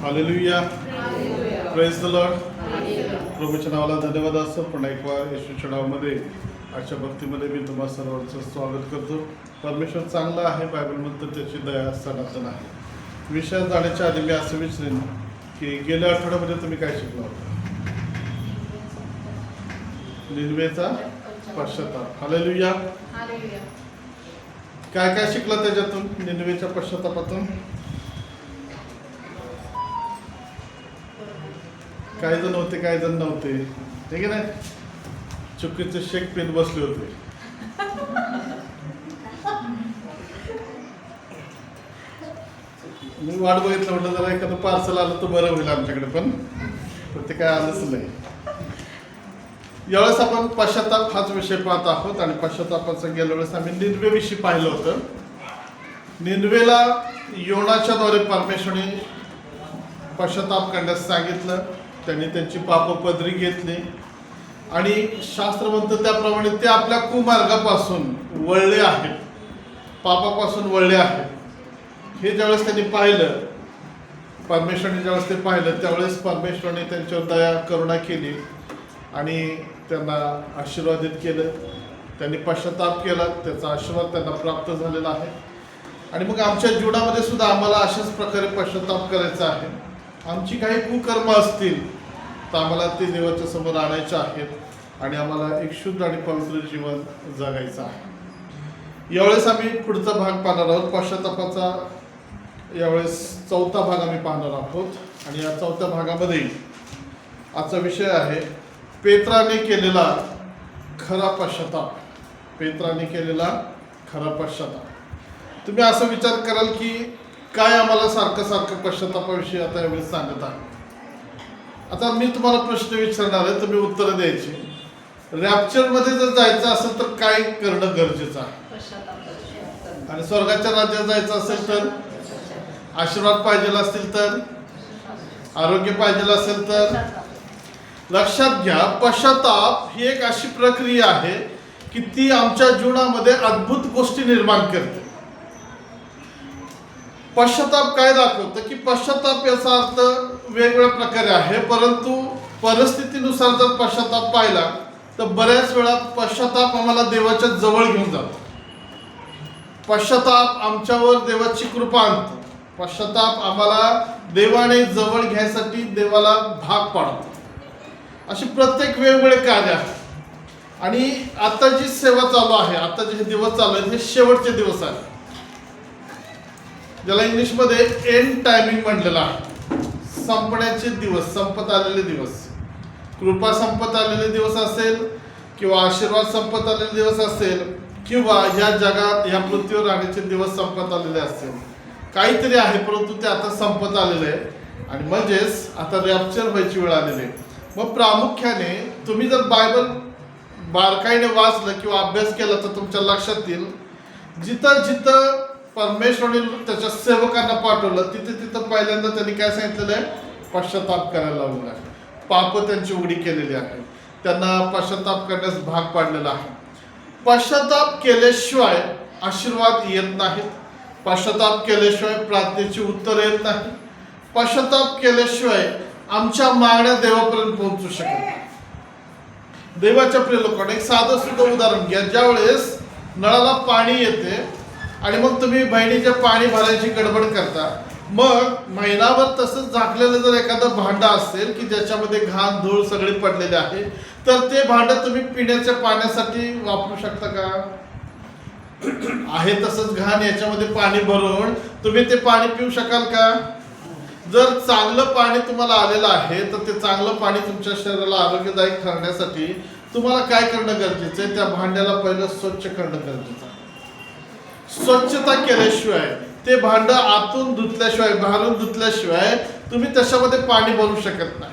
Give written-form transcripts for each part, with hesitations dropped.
Hallelujah. Praise the Lord. प्रभूच्या नावाला धन्यवाद असो. पुन्हा एक वार येशूच्या नावामध्ये आजच्या भक्तीमध्ये मी तुम्हा सर्वांचं स्वागत करतो. परमेश्वर चांगला आहे. बायबल म्हणतं त्याची दया सनातन आहे. विषयात जाण्याच्या आधी मी असं विचारेन की गेल्या आठवड्यामध्ये तुम्ही काय शिकला होता? निनवेचा पश्चाताप. हालेलुया. काय काय शिकला त्याच्यातून, निनवेच्या पश्चातापातून? काही जण होते, काही जण नव्हते, ठीक आहे ना. चुकीचे शेक पेन बसले होते. मी वाट बघितलं, म्हटलं जरा एखादं पार्सल आलं तर बरं होईल आमच्याकडे, पण ते काय आलंच नाही. यावेळेस आपण पश्चाताप हाच विषय पाहत आहोत. आणि पश्चातापाचं गेल्या वेळेस आम्ही निनवेविषयी पाहिलं होतं. निनवेला योनाच्या द्वारे परमेश्वराने पश्चाताप करण्यास सांगितलं. त्यांनी त्यांची पाप पदरी घेतली आणि शास्त्र म्हणतं त्याप्रमाणे ते आपल्या कुमार्गापासून वळले आहेत, पापापासून वळले आहेत. हे ज्यावेळेस त्यांनी पाहिलं, परमेश्वराने ज्यावेळेस ते पाहिलं, त्यावेळेस परमेश्वराने त्यांच्यावर दया करुणा केली आणि त्यांना आशीर्वादित केलं. त्यांनी पश्चाताप केला, त्याचा आशीर्वाद त्यांना प्राप्त झालेला आहे. आणि मग आमच्या जीवनामध्ये सुद्धा आम्हाला अशाच प्रकारे पश्चाताप करायचा आहे. आमची काही कुकर्म असतील तर आम्हाला ते देवाच्या समोर आणायचे आहेत आणि आम्हाला एक शुद्ध आणि पवित्र जीवन जगायचं आहे. यावेळेस आम्ही पुढचा भाग पाहणार आहोत. पश्चातापाचा यावेळेस चौथा भाग आम्ही पाहणार आहोत. आणि या चौथ्या भागामध्ये आजचा विषय आहे पेत्राने केलेला खरा पश्चाताप. पेत्राने केलेला खरा पश्चाताप. तुम्ही असा विचार कराल की काय आम्हाला सारखं सारखं पश्चातापाविषयी आता यावेळेस सांगत आहे. आता मी तुम्हाला प्रश्न विचारणार आहे, तुम्ही उत्तर द्यायची. रॅप्चरमध्ये जर जायचं असेल तर काय करणं गरजेचं आहे? आणि स्वर्गाच्या राज्यात जायचं असेल तर, आशीर्वाद पाहिजे असतील तर, आरोग्य पाहिजे असेल तर, लक्षात घ्या, पश्चाताप ही एक अशी प्रक्रिया आहे की ती आमच्या जीवनामध्ये अद्भुत गोष्टी निर्माण करते. पश्चाताप काय दाखवतं की पश्चाताप याचा अर्थ वेगवेगळ्या प्रकारे आहे, परंतु परिस्थितीनुसार जर पश्चाताप पाहिला तर बऱ्याच वेळा पश्चाताप आम्हाला देवाच्या जवळ घेऊन जातो. पश्चाताप आमच्यावर देवाची कृपा आणतो. पश्चाताप आम्हाला देवाने जवळ घ्यायसाठी देवाला भाग पाडतो. अशी प्रत्येक वेगवेगळे कार्य आहे. आणि आता जी सेवा चालू आहे, आता जे दिवस चालू आहेत, हे शेवटचे दिवस आहेत, ज्याला इंग्लिशमध्ये एंड टायमिंग म्हटलेलं आहे. संपण्याचे दिवस, संपत आलेले दिवस. कृपा संपत आलेले दिवस असेल, किंवा आशीर्वाद संपत आलेले दिवस असेल, किंवा ह्या जगात, या पृथ्वीवर राहण्याचे दिवस संपत आलेले असेल, काहीतरी आहे, परंतु ते आता संपत आलेले आहे. आणि म्हणजेच आता रॅप्चर व्हायची वेळ आलेली आहे. मग प्रामुख्याने तुम्ही जर बायबल बारकाईने वाचलं किंवा अभ्यास केला तर तुमच्या लक्षात येईल, जिथं जिथं परमेश्वराने त्याच्या सेवकांना पाठवलं तिथे तिथं पहिल्यांदा त्यांनी काय सांगितलेलं आहे? पश्चाताप करायला लावलेला आहे. पाप त्यांची उघडी केलेली आहे, त्यांना पश्चाताप करण्यास भाग पाडलेला आहे. पश्चाताप केल्याशिवाय आशीर्वाद येत नाहीत. पश्चाताप केल्याशिवाय प्रार्थनेची उत्तर येत नाही. पश्चाताप केल्याशिवाय आमच्या मागण्या देवापर्यंत पोहोचू शकत नाही. देवाच्या प्रिय लोकांना एक साधं सुद्धा उदाहरण घ्या. ज्यावेळेस नळाला पाणी येते आणि मग तुम्ही बहिणीचे पाणी भरायची गडबड करता, मग महिनाभर तसंच झाकलेलं जर एखादं भांडं असेल की ज्याच्यामध्ये घाण धूळ सगळी पडलेली आहे, तर ते भांडं तुम्ही पिण्याच्या पाण्यासाठी वापरू शकता का? आहे तसंच घाण याच्यामध्ये पाणी भरून तुम्ही ते पाणी पिऊ शकाल का? जर चांगलं पाणी तुम्हाला आलेलं आहे तर ते चांगलं पाणी तुमच्या शरीराला आरोग्यदायक करण्यासाठी तुम्हाला काय करणं गरजेचं आहे? त्या भांड्याला पहिलं स्वच्छ करणं गरजेचं आहे. स्वच्छता केल्याशिवाय, ते भांडं आतून धुतल्याशिवाय, बाहेरून धुतल्याशिवाय तुम्ही त्याच्यामध्ये पाणी भरू शकत नाही.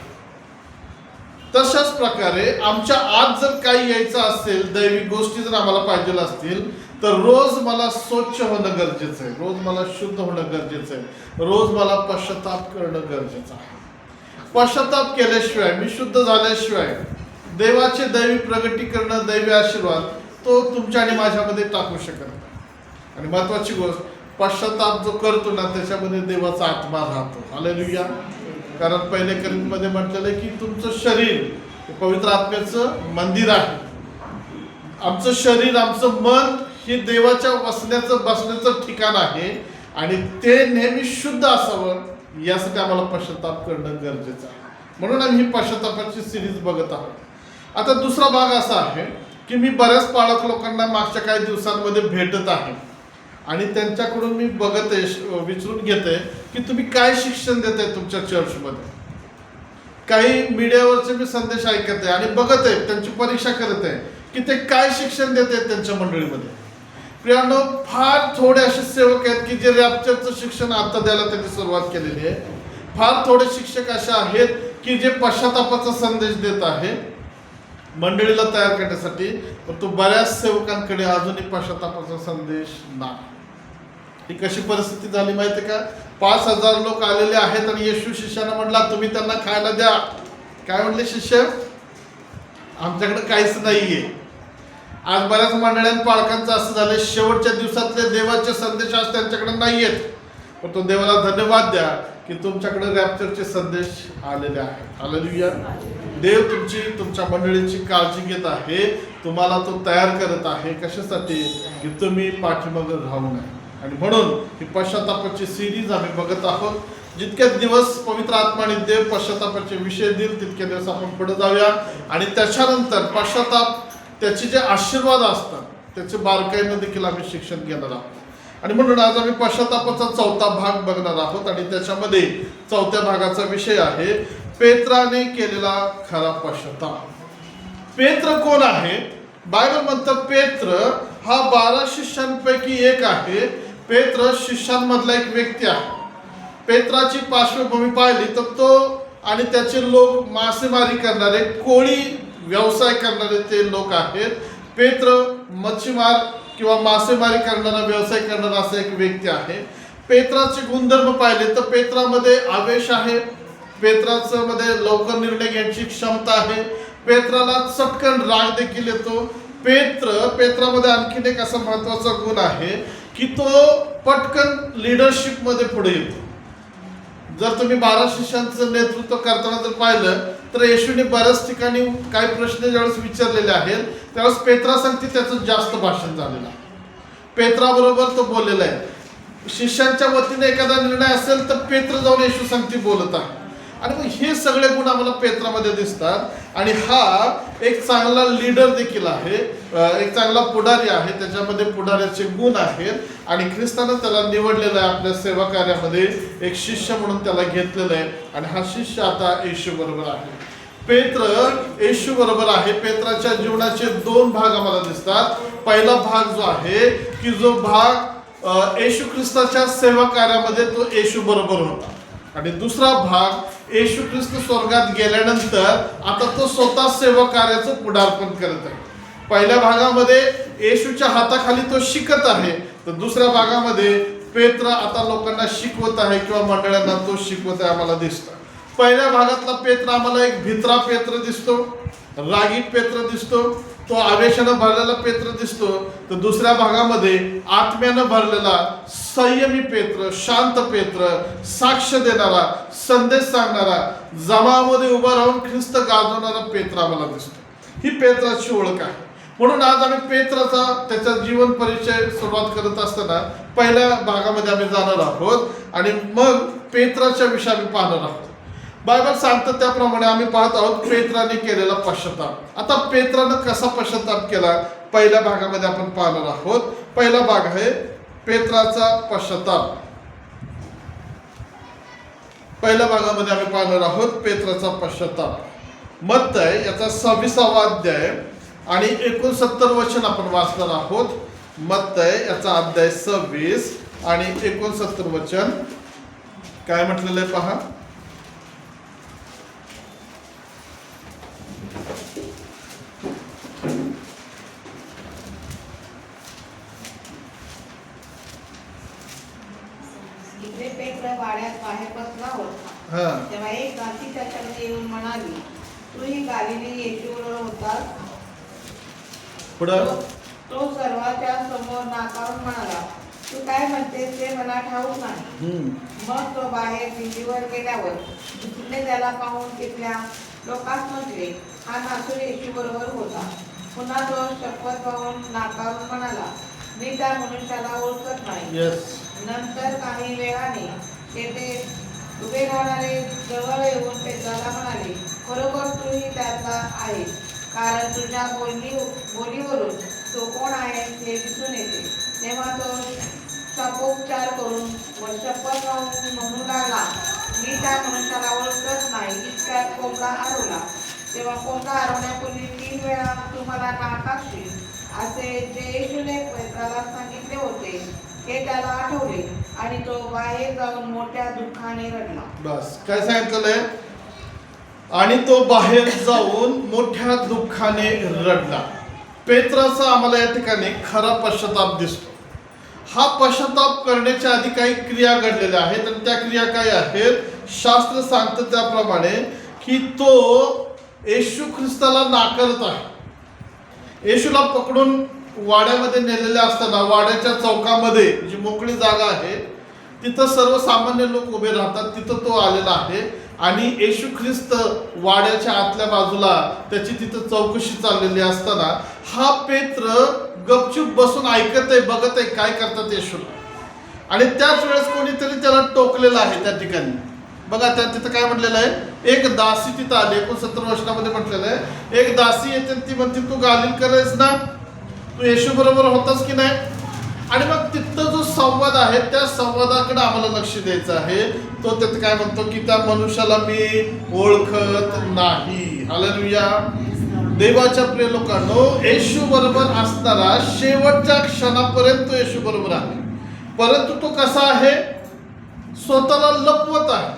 तशाच प्रकारे आमच्या आत जर काही यायचं असेल, दैवी गोष्टी जर आम्हाला पाहिजे असतील, तर रोज मला स्वच्छ होणं गरजेचं आहे, रोज मला शुद्ध होणं गरजेचं आहे, रोज मला पश्चाताप करणं गरजेचं आहे. पश्चाताप केल्याशिवाय, मी शुद्ध झाल्याशिवाय देवाचे दैवी प्रगटी करणं, दैवी आशीर्वाद तो तुमच्या आणि माझ्यामध्ये टाकू शकत नाही. आणि महत्वाची गोष्ट, पश्चाताप जो करतो ना त्याच्यामध्ये देवाचा आत्मा राहतो. हालेलुया. कारण पहिले करिंथमध्ये म्हटलेलं आहे की तुमचं शरीर हे पवित्र आत्म्याचं मंदिर आहे. आमचं शरीर, आमचं मन हे देवाच्या बसण्याचं ठिकाण आहे आणि ते नेहमी शुद्ध असावं यासाठी आम्हाला पश्चाताप करणं गरजेचं आहे. म्हणून आम्ही ही पश्चातापाची सिरीज बघत आहोत. आता दुसरा भाग असा आहे की मी बऱ्याच पालक लोकांना मागच्या काही दिवसांमध्ये भेटत आहे आणि त्यांच्याकडून मी बघते, विचारून घेते की तुम्ही काय शिक्षण देताय तुमच्या चर्चमध्ये. काही मीडियावरचे मी संदेश ऐकत आहे आणि बघत आहे, त्यांची परीक्षा करत आहे की ते काय शिक्षण देत आहेत त्यांच्या मंडळीमध्ये. प्रियांनो, फार थोडे असे सेवक आहेत की जे रॅप्चरचं शिक्षण आता द्यायला त्यांनी सुरुवात केलेली आहे. फार थोडे शिक्षक असे आहेत की जे पश्चातापाचा संदेश देत आहे मंडळीला तयार करण्यासाठी. परंतु बऱ्याच सेवकांकडे अजूनही पश्चातापाचा संदेश नाही. ही कशी परिस्थिती झाली माहिती का? 5,000 लोक आलेले आहेत आणि येशू शिष्यानं म्हटला तुम्ही त्यांना खायला द्या. काय म्हणले शिष्य? आमच्याकडे काहीच नाहीये. आज बऱ्याच मंडळ्यांनी पालकांचं असं झालं, शेवटच्या दिवसातले देवाचे संदेश आज त्यांच्याकडे नाहीयेत. पण तो देवाला धन्यवाद द्या की तुमच्याकडे रॅप्चरचे संदेश आलेले आहेत. हालेलुया. देव तुमच्या मंडळीची काळजी घेत आहे. तुम्हाला तो तयार करत आहे. कशासाठी? की तुम्ही पाठीमागे राहू नये. आणि म्हणून ही पश्चातापाची सिरीज आम्ही बघत आहोत. जितके दिवस पवित्र आत्माने देव पश्चातापाचे विषय देईल तितके दिवस आपण पुढे जाऊया आणि त्याच्यानंतर पश्चाताप त्याचे जे आशीर्वाद असतात त्याचे बारकाईनं देखील आम्ही शिक्षण घेणार आहोत. आणि म्हणून आज आम्ही पश्चातापाचा 4था भाग बघणार आहोत आणि त्याच्यामध्ये 4थ्या भागाचा विषय आहे पेत्राने केलेला खरा पश्चाताप. पेत्र कोण आहे? बायबल म्हणतं पेत्र हा 12 शिष्यांपैकी एक आहे. पेत्र शिष्यांमधला एक व्यक्ती आहे. पेत्राची पार्श्वभूमी पाहिली तर तो आणि त्याचे लोक मासेमारी करणारे, कोळी व्यवसाय करणारे ते लोक आहेत. पेत्र मच्छीमार किंवा मासेमारी करणारा, व्यवसाय करणारा असा एक व्यक्ती आहे. पेत्राचे गुणधर्म पाहिले तर पेत्रामध्ये आवेश आहे. पेत्राचं मध्ये लवकर निर्णय घ्यायची क्षमता आहे. पेत्राला चटकन राग देखील येतो. पेत्रामध्ये आणखीन एक असा महत्वाचा गुण आहे की तो पटकन लिडरशिप मध्ये पुढे येतो. जर तुम्ही 12 शिष्यांचं नेतृत्व करताना जर पाहिलं तर येशूने बऱ्याच ठिकाणी काही प्रश्न ज्यावेळेस विचारलेले आहेत त्यावेळेस पेत्रा सांगते त्याचं जास्त भाषण झालेलं आहे. पेत्राबरोबर तो बोललेला आहे. शिष्यांच्या वतीने एखादा निर्णय असेल तर पेत्र जाऊन येशू सांगते बोलत आहे. आणि मग हे सगळे गुण आम्हाला पेत्रामध्ये दिसतात आणि हा एक चांगला लीडर देखील आहे, एक चांगला पुढारी आहे. त्याच्यामध्ये पुढाऱ्याचे गुण आहेत आणि ख्रिस्तानं त्याला निवडलेलं आहे आपल्या सेवा कार्यामध्ये. एक शिष्य म्हणून त्याला घेतलेलं आहे आणि हा शिष्य आता येशू बरोबर आहे. पेत्र येशू बरोबर आहे. पेत्राच्या जीवनाचे 2 भाग आम्हाला दिसतात. पहिला भाग जो आहे की जो भाग येशू ख्रिस्ताच्या सेवा कार्यामध्ये तो येशू बरोबर होता आणि दुसरा भाग येशू ख्रिस्त स्वर्गात गेल्यानंतर आता तो स्वतः सेवा कार्याचं पुढारपण करत आहे. पहिल्या भागामध्ये येशूच्या हाताखाली तो शिकत आहे तर दुसऱ्या भागामध्ये पेत्र आता लोकांना शिकवत आहे किंवा मंडळांना तो शिकवत आहे आम्हाला दिसतं. पहिल्या भागातला पेत्र आम्हाला एक भित्रा पेत्र दिसतो, रागीट पेत्र दिसतो, तो आवेशानं भरलेला पेत्र दिसतो. तर दुसऱ्या भागामध्ये आत्म्यानं भरलेला संयमी पेत्र, शांत पेत्र, साक्ष देणारा, संदेश सांगणारा, जमामध्ये उभा राहून ख्रिस्त गाजवणारा पेत्र आम्हाला दिसतो. ही पेत्राची ओळख आहे. म्हणून आज आम्ही पेत्राचा त्याचा जीवन परिचय सुरुवात करत असताना पहिल्या भागामध्ये आम्ही जाणार आहोत आणि मग पेत्राच्या विषयी आम्ही पाहणार आहोत. बायबल सांगतं त्याप्रमाणे आम्ही पाहत आहोत पेत्राने केलेला पश्चाताप. आता पेत्रानं कसा पश्चाताप केला पहिल्या भागामध्ये आपण पाहणार आहोत. पहिला भाग आहे पेत्राचा पश्चाताप. पहिल्या भागामध्ये आम्ही पाहणार आहोत पेत्राचा पश्चाताप. मत्तय याचा 26वा अध्याय आणि 69 वचन आपण वाचणार आहोत. मत्तय याचा अध्याय 26 आणि 69 वचन काय म्हटलेलं आहे पहा. वाड्यात बाहेर बसला होता तेव्हा एक दासी त्याच्याकडे येऊन म्हणाली, तूही गालिली येशूबरोबर होतास. तो सर्वांच्या समोर नाकारून म्हणाला, तू काय म्हणतेस ते मला ठाऊक नाही. मग तो बाहेर दिल्लीवर गेल्यावर दुसरीने त्याला पाहून तिथल्या लोकांस म्हटले, हा नासूर येशू बरोबर होता. पुन्हा तो शपथ वाहून नाकारून म्हणाला, मी त्या मनुष्याला ओळखत नाही. नंतर काही वेळाने तेथे उभे राहणारे जवळ येऊन पेत्राला म्हणाले, खरोखर तूही त्यातला आहेस, कारण तुझ्या बोलीवरून तो कोण आहे हे दिसून येते. तेव्हा तो शापोपचार करून व शपथ वाहून म्हणू लागला, मी त्या मनुष्याला ओळखत नाही. इतक्यात कोंबडा हरवला. तेव्हा कोंबडा हरवण्यापूर्वी 3 वेळा तू मला नाकारशील असे जे येशूने पेत्राला सांगितले होते हे त्याला आठवले आणि तो बाहेर जाऊन मोठ्या दुःखाने रडला. बस काय सांगितलेलं आहे? आणि तो बाहेर जाऊन मोठ्या दुःखाने रडला. पेत्राचा आम्हाला या ठिकाणी खरा पश्चाताप दिसतो. हा पश्चाताप करण्याच्या आधी काही क्रिया घडलेल्या आहेत आणि त्या क्रिया काय आहेत? शास्त्र सांगतं त्याप्रमाणे की तो येशू ख्रिस्ताला नाकारत आहे. येशूला पकडून वाड्यामध्ये नेलेले असताना वाड्याच्या चौकामध्ये जी मोकळी जागा आहे तिथं सर्वसामान्य लोक उभे राहतात. तिथं तो आलेला आहे आणि येशू ख्रिस्त वाड्याच्या आतल्या बाजूला त्याची तिथं चौकशी चाललेली असताना हा पेत्र गपचूप बसून ऐकत आहे, बघत आहे काय करतात येशूला. आणि त्याच वेळेस कोणीतरी त्याला टोकलेलं आहे त्या ठिकाणी. बघा त्या तिथं काय म्हटलेलं आहे? एक दासी तिथं आली. 69 वचनामध्ये म्हटलेलं आहे, एक दासी येते ती म्हणते, तू गालील आहेस ना, तू येशू बरोबर होतास की नाही. आणि मग तिथं जो संवाद आहे त्या संवादाकडे आम्हाला लक्ष द्यायचं आहे. तो त्यात काय म्हणतो की त्या मनुष्याला मी ओळखत नाही. हालेलुया. देवाच्या प्रिय लोकांनो, येशू बरोबर असताना शेवटच्या क्षणापर्यंत तो येशू बरोबर आहे. परंतु तो कसा आहे? स्वतःला लपवत आहे,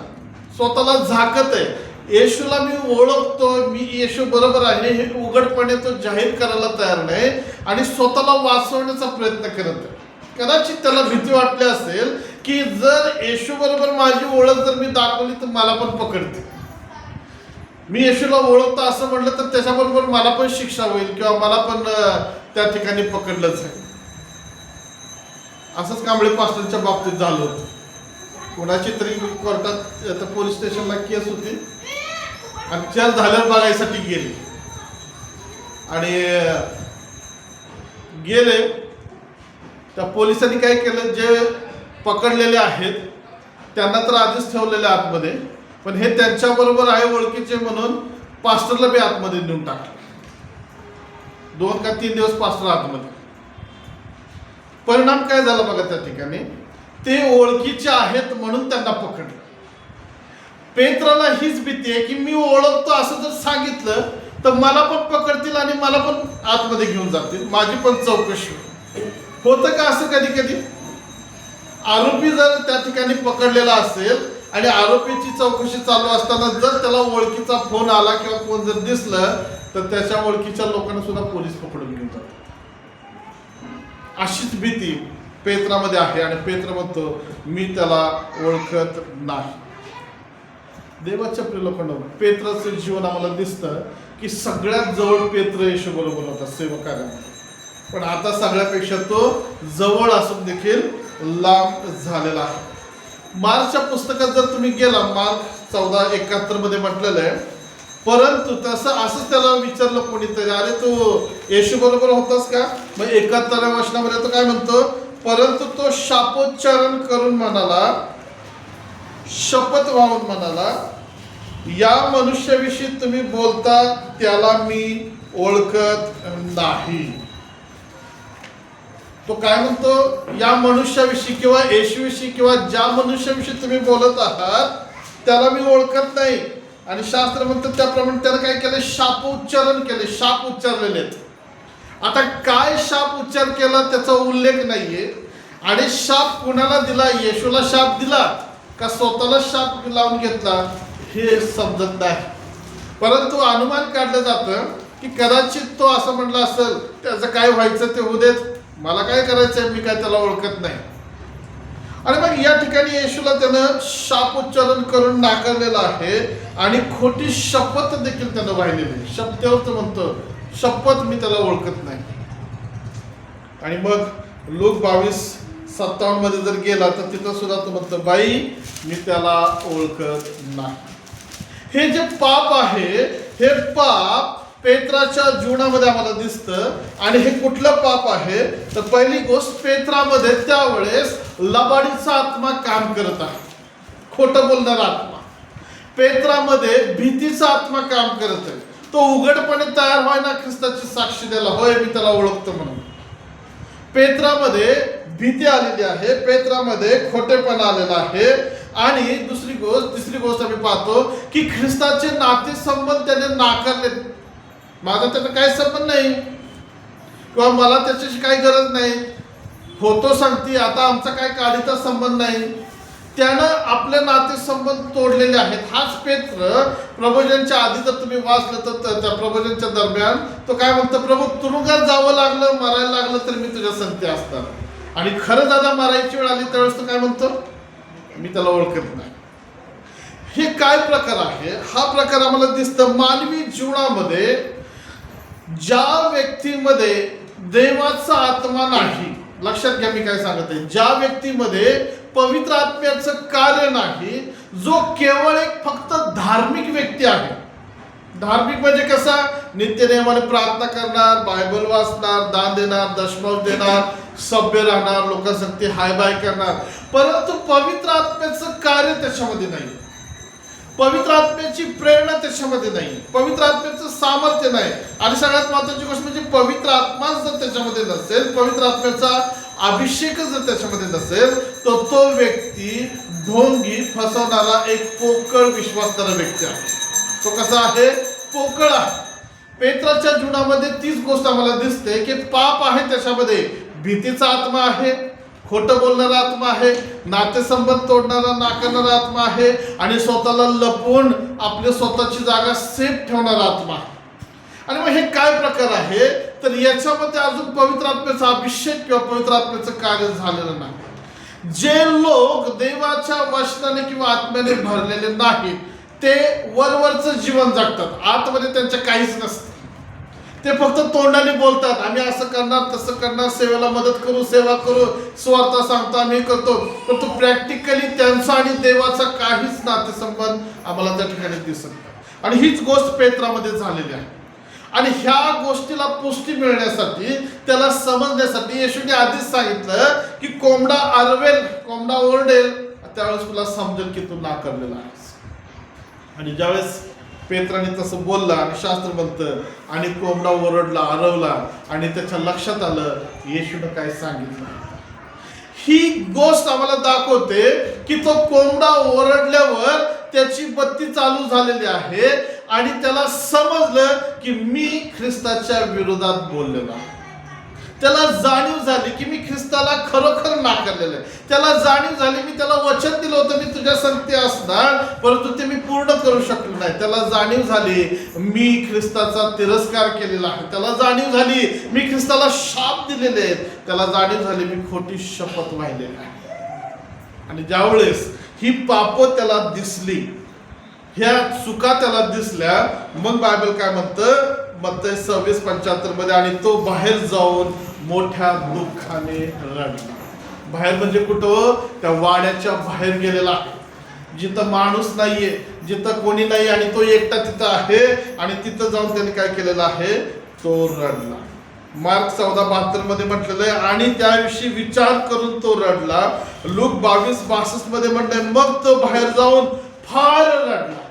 स्वतःला झाकत आहे. येशूला मी ओळखतो, मी येशू बरोबर आहे हे उघडपणे तो जाहीर करायला तयार नाही आणि स्वतःला वाचवण्याचा प्रयत्न करत आहे. कदाचित त्याला भीती वाटली असेल की जर येशू बरोबर माझी ओळख जर मी दाखवली तर मला पण पकडते. मी येशूला ओळखतो असं म्हटलं तर त्याच्याबरोबर मला पण शिक्षा होईल किंवा मला पण त्या ठिकाणी पकडलंच आहे. असंच कांबळे पास्टरच्या बाबतीत झालं होतं. कोणाची तरी कोर्टात पोलीस स्टेशनला केस होती आणि चल झाल्यावर बघायसाठी गेले आणि गेले. त्या पोलिसांनी काय केलं, जे पकडलेले आहेत त्यांना तर आधीच ठेवलेले आतमध्ये, पण हे त्यांच्याबरोबर आहे ओळखीचे म्हणून पास्टरला बी आतमध्ये नेऊन टाकलं. 2 का 3 दिवस पास्टर आतमध्ये. परिणाम काय झाला बघा त्या ठिकाणी? ते ओळखीचे आहेत म्हणून त्यांना पकडलं. पेत्राला हीच भीती आहे की मी ओळखतो असं जर सांगितलं तर मला पण पकडतील आणि मला पण आतमध्ये घेऊन जातील, माझी पण चौकशी होतं का असं कधी कधी. आरोपी जर त्या ठिकाणी पकडलेला असेल आणि आरोपीची चौकशी चालू असताना जर त्याला ओळखीचा फोन आला किंवा कोण जर दिसलं तर त्याच्या ओळखीच्या लोकांना सुद्धा पोलीस पकडून घेऊन जातात. अशीच भीती पेत्रामध्ये आहे आणि पेत्र म्हणतो मी त्याला ओळखत नाही. देवाच्या प्रिय लोकांना, पेत्राचं जीवन आम्हाला दिसतं की सगळ्यात जवळ पेत्र येशू बरोबर होता सेवकार्यामध्ये, पण आता सगळ्यापेक्षा तो जवळ असून देखील लांब झालेला आहे. मार्कच्या पुस्तकात जर तुम्ही गेला, मार्क 14:71 मध्ये म्हटलेलं आहे, परंतु तसं असंच त्याला विचारलं कोणीतरी, अरे तू येशू बरोबर होतास का? मग 71व्या वचनामध्ये तो काय म्हणतो? परंतु तो शापोच्चारण करून म्हणाला, शपथ वाहून म्हणाला, या मनुष्याविषयी तुम्ही बोलता त्याला मी ओळखत नाही. तो काय म्हणतो? या मनुष्याविषयी किंवा येशूविषयी किंवा ज्या मनुष्याविषयी तुम्ही बोलत आहात त्याला मी ओळखत नाही. आणि शास्त्र म्हणतं त्याप्रमाणे त्यानं काय केलं? शापोच्चारण केले, शाप उच्चारलेले आहेत. आता काय शाप उच्चार केला त्याचा उल्लेख नाहीये. आणि शाप कुणाला दिला? येशूला शाप दिला का स्वतःला शाप लावून घेतला हे समजत नाही. परंतु अनुमान काढलं जातं की कदाचित तो असं म्हणला असेल, त्याचं काय व्हायचं ते होऊ देत, मला काय करायचंय, मी काय त्याला ओळखत नाही. आणि मग या ठिकाणी येशूला त्यानं शाप उच्चारण करून नाकारलेलं आहे आणि खोटी शपथ देखील त्यानं वाहिलेली. शब्दावर तो म्हणतो शपथ मी त्याला ओळखत नाही. आणि मग लूक 22 57 मध्ये जर गेला तर तिथं सुद्धा तो म्हणतो बाई मी त्याला ओळखत नाही. हे जे पाप आहे हे पाप पेत्राच्या जीवनामध्ये आम्हाला दिसतं. आणि हे कुठलं पाप आहे तर पहिली गोष्ट पेत्रामध्ये त्यावेळेस लबाडीचा आत्मा काम करत आहे, खोटं बोलणारा आत्मा. पेत्रामध्ये भीतीचा आत्मा काम करत आहे. तो उघडपणे तयार व्हायना ख्रिस्ताची साक्षी द्यायला, होय मी त्याला ओळखतो म्हणून. पेत्रामध्ये भीती आलेली आहे, पेत्रामध्ये खोटेपणा आलेला आहे. आणि तिसरी गोष्ट आम्ही पाहतो की ख्रिस्ताचे नातेसंबंध त्याने नाकारले. माझा त्याचा काही संबंध नाही किंवा मला त्याच्याशी काही गरज नाही, होतो सांगते आता आमचा काय काडीचा संबंध नाही. त्यानं आपले नातेसंबंध तोडलेले आहेत. हाच पेत्र प्रभोजनच्या आधी जर तुम्ही वाचलं तर त्या प्रभोजनच्या दरम्यान तो काय म्हणतो, प्रभू तुरुंगात जावं लागलं, मरायला लागलं तर मी तुझ्या संगती असणार. आणि खरं दादा मारायची वेळ आली त्यावेळेस तो काय म्हणतो, मी त्याला ओळखत नाही. हे काय प्रकार आहे? हा प्रकार आम्हाला दिसतं मानवी जीवनामध्ये. ज्या व्यक्तीमध्ये देवाचा आत्मा नाही, लक्षात घ्या मी काय सांगत आहे, ज्या व्यक्तीमध्ये पवित्र आत्म्याचं कार्य नाही, जो केवळ एक फक्त धार्मिक व्यक्ती आहे. धार्मिक म्हणजे कसा, नित्य नियमाने प्रार्थना करणार, बायबल वाचणार, दान देणार, दशमांश देणार, सभ्य राहणार, लोकांसाठी हाय बाय करणार, परंतु पवित्र आत्म्याचं कार्य त्याच्यामध्ये नाही, पवित्र आत्म्याची प्रेरणा त्याच्यामध्ये नाही, पवित्र आत्म्याचं सामर्थ्य नाही. आणि सगळ्यात महत्त्वाची गोष्ट म्हणजे पवित्र आत्मा जर त्याच्यामध्ये नसेल, पवित्र आत्म्याचा अभिषेक जर त्याच्यामध्ये नसेल, तर तो व्यक्ती ढोंगी फसवणारा एक पोकळ विश्वासणारा व्यक्ती आहे. तो कसा आहे, पोकळ आहे. पेत्राच्या जीवनामध्ये तीच गोष्ट आम्हाला दिसते की पाप आहे, त्याच्यामध्ये भीतीचा आत्मा आहे, खोटं बोलणारा आत्मा आहे, नातेसंबंध तोडणारा नाकारणारा आत्मा आहे, आणि स्वतःला लपवून आपली स्वतःची जागा सेफ ठेवणारा आत्मा. आणि मग हे काय प्रकार आहे तर याच्यामध्ये अजून पवित्र आत्म्याचा अभिषेक किंवा पवित्र आत्म्याचं कार्य झालेलं नाही. जे लोक देवाच्या वचनाने किंवा आत्म्याने भरलेले नाहीत ते वरवरचं जीवन जगतात, आतमध्ये त्यांच्या काहीच नसतं. ते फक्त तोंडाने बोलतात, आम्ही असं करणार तसं करणार, सेवेला मदत करू, सेवा करू, स्वार्थ सांगतो आम्ही करतो, पण तो प्रॅक्टिकली त्यांचा आणि देवाचा काहीच नातेसंबंध आम्हाला त्या ठिकाणी दिसत नाही. आणि हीच गोष्ट पेत्रामध्ये झालेली आहे. आणि ह्या गोष्टीला पुष्टी मिळण्यासाठी, त्याला समजण्यासाठी येशूने आधीच सांगितलं की कोंबडा आरवेल, कोंबडा ओरडेल, त्यावेळेस तुला समजेल की तू नाकारलेला आहेस. आणि ज्यावेळेस पेत्राने तसं बोलला आणि शास्त्र म्हणतं आणि कोंबडा ओरडला, आरवला, आणि त्याच्या लक्षात आलं येशूने काय सांगितलं. ही गोष्ट आम्हाला दाखवते की तो कोंबडा ओरडल्यावर त्याची बत्ती चालू झालेली आहे आणि त्याला समजलं की मी ख्रिस्ताच्या विरोधात बोललेलो आहे. त्याला जाणीव झाली की मी ख्रिस्ताला खरोखर नाकारलेलं आहे. त्याला जाणीव झाली मी त्याला वचन दिलं होतं मी तुझ्या संगती असणार, परंतु ते मी पूर्ण करू शकलो नाही. त्याला जाणीव झाली मी ख्रिस्ताचा तिरस्कार केलेला आहे. त्याला जाणीव झाली मी ख्रिस्ताला शाप दिलेले आहेत. त्याला जाणीव झाली मी खोटी शपथ वाहिलेली आहे. आणि ज्यावेळेस ही पाप त्याला दिसली, ह्या चुका त्याला दिसल्या, मग बायबल काय म्हणतं मत्तई 26:75 मध्ये, आणि तो बाहेर जाऊन मोठ्या दुःखाने रडला. बाहेर म्हणजे कुठं, त्या वाड्याच्या बाहेर गेलेला आहे, जिथं माणूस नाहीये, जिथं कोणी नाही, आणि तो एकटा तिथं आहे. आणि तिथं जाऊन त्याने काय केलेलं आहे, तो रडला. मार्क 14:72 मध्ये म्हटलेलं आहे आणि त्याविषयी विचार करून तो रडला. लूक 22:62 मध्ये म्हटलंय मग तो बाहेर जाऊन फार रडला.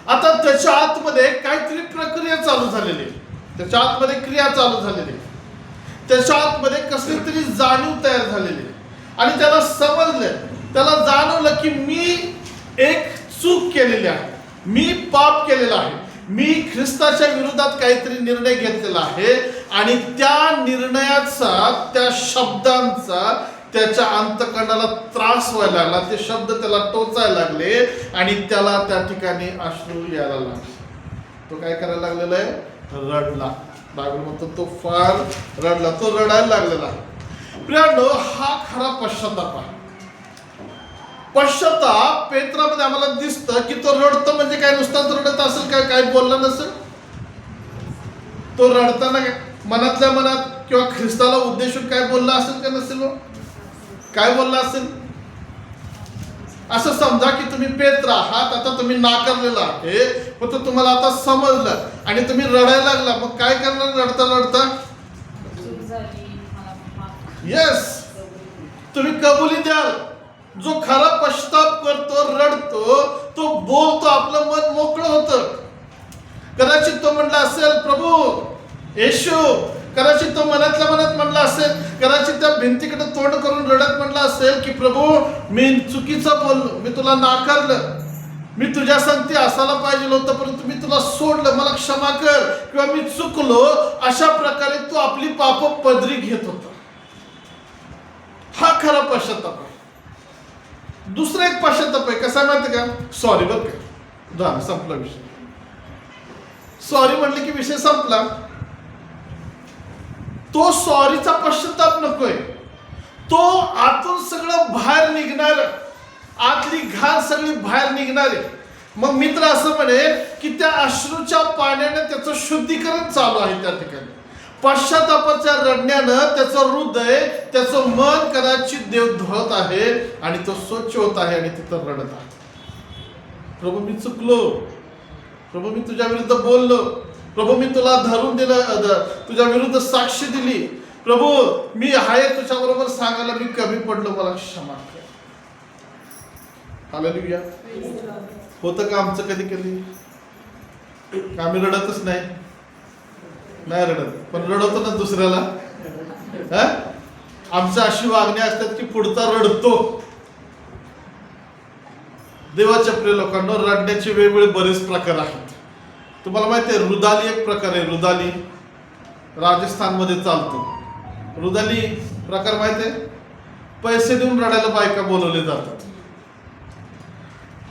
आता त्याच्या आतमध्ये काहीतरी प्रक्रिया चालू झालेली आहे, त्याच्या आतमध्ये क्रिया चालू झालेली आहे, त्याच्या आतमध्ये कसली तरी जाणीव तयार झालेली आहे. आणि त्याला समजलं, त्याला जाणवलं की मी एक चूक केलेली आहे, मी पाप केलेला आहे, मी ख्रिस्ताच्या विरोधात काहीतरी निर्णय घेतलेला आहे. आणि त्या निर्णयाचा, त्या शब्दांचा त्याच्या अंतःकरणाला त्रास व्हायला लागला. ते शब्द त्याला टोचायला लागले आणि त्याला त्या ठिकाणी अश्रू यायला लागले. तो काय करायला लागलेला आहे, रडला. बायबल म्हणतो तो फार रडला, तो रडायला लागलेला आहे. प्रियानो, हा खरा पश्चाताप आहे. पश्चाताप पेत्रामध्ये आम्हाला दिसतं की तो रडतो म्हणजे काय नुसताच रडत असेल काय, काय बोलला नसेल. तो रडताना मनातल्या मनात किंवा ख्रिस्ताला उद्देशून काय बोलला असेल का नसेल. काय बोलला असेल? असं समजा की तुम्ही पेत्र आहात, आता तुम्ही नाकारलेला आहे, फक्त तुम्हाला आता समजलं आणि तुम्ही रडायला लागला, मग काय करणार रडता रडता? येस, तुम्ही कबुली द्याल. जो खरा पश्चाताप करतो, रडतो, तो बोलतो, आपलं मन मोकळं होतं. कदाचित तो म्हणला असेल प्रभू येशू, कदाचित तो मनातल्या मनात म्हणला असेल, कदाचित त्या भिंतीकडे तोंड करून रडत म्हणला असेल की प्रभू मी चुकीचं बोललो, मी तुला नाकारलं, मी तुझ्या संगती असायला पाहिजे होतं परंतु मी तुला सोडलं, मला क्षमा कर, किंवा मी चुकलो. अशा प्रकारे तो आपली पाप पदरी घेत होता. हा खरा पश्चाताप आहे. दुसरा एक पश्चाताप आहे, कसा माहिती का? सॉरी बरं का, झालं संपला विषय. सॉरी म्हटलं की विषय संपला. तो सॉरीचा पश्चाताप नकोय, तो आतून सगळं बाहेर निघणार, आतली घाण सगळी बाहेर निघणारी. मग मित्र असं म्हणेल की त्या अश्रूच्या पाण्याने त्याचं शुद्धीकरण चालू आहे. त्या ठिकाणी पश्चातापाच्या रडण्यानं त्याचं हृदय, त्याचं मन कदाचित देव धुवत आहे आणि तो स्वच्छ होत आहे आणि तिथं रडत आहे. प्रभू मी चुकलो, प्रभू मी तुझ्या विरुद्ध बोललो, प्रभू मी तुला धरून दिलं, तुझ्या विरुद्ध साक्ष दिली, प्रभू मी आहे तुझ्या बरोबर सांगायला मी कमी पडलो, मला क्षमा कर. हालेलुया. होतं का आमचं कधी कधी? आम्ही रडतच नाही रडत, पण रडवतो ना दुसऱ्याला. आमचं अशी वागणी असतात की पुढचा रडतो. देवाच्या प्रिय लोकांना रडण्याचे वेगवेगळे बरेच प्रकार आहेत. तुम्हाला माहिती आहे रुदाली एक प्रकार आहे. रुदाली राजस्थानमध्ये चालतो. रुदाली प्रकार माहिती आहे? पैसे देऊन रडायला बायका बोलवले जातात.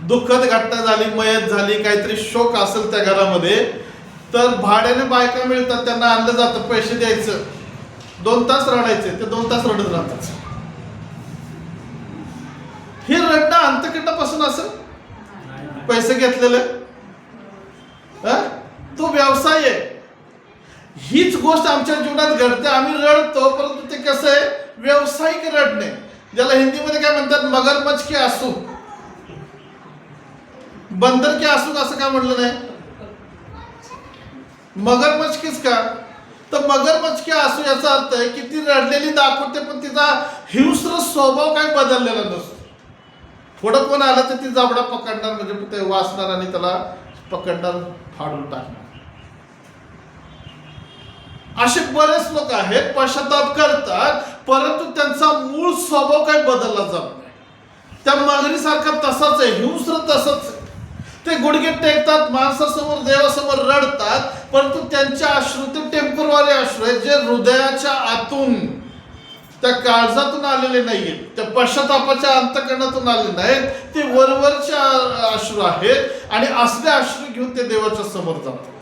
दुःखद घटना झाली, मयत झाली, काहीतरी शोक असेल त्या घरामध्ये, तर भाड्याने बायका मिळतात, त्यांना आणलं जातं, पैसे द्यायचं, 2 तास रडायचे, ते 2 तास रडत राहतात. हे रडणं अंतकंडापासून असेल, पैसे घेतलेले, तो व्यवसाय आहे. हीच गोष्ट आमच्या जीवनात घडते. आम्ही रडतो, परंतु ते कसं आहे, व्यावसायिक रडणे, ज्याला हिंदीमध्ये काय म्हणतात, मगरमच्छ के आंसू. बंदर के आंसू असं का म्हटलं नाही? मगरमच्छ किस का? तर मगरमच्छ के आंसू याचा अर्थ आहे की ती रडलेली दाखवते, पण तिचा हिंस्र स्वभाव काय बदललेला नसतो. थोडं कोण आलं तर ती जाबडा पकडणार, म्हणजे ते वाचणार आणि त्याला पकडणार, फाडून टाकणार. असे बरेच लोक आहेत, पश्चाताप करतात, परंतु त्यांचा मूळ स्वभाव काही बदलला जात नाही. त्या मगरीसारखा तसाच आहे, हिंस्र तसंच आहे. ते गुडघे टेकतात, माणसासमोर देवासमोर रडतात, परंतु त्यांचे अश्रू ते टेम्पररी अश्रू आहेत, जे हृदयाच्या आतून, त्या काळजातून आलेले नाहीत, त्या पश्चातापाच्या अंतकरणातून आलेले नाहीत. ते वरवरचे अश्रू आहेत आणि असले अश्रू घेऊन ते देवाच्या समोर जातात.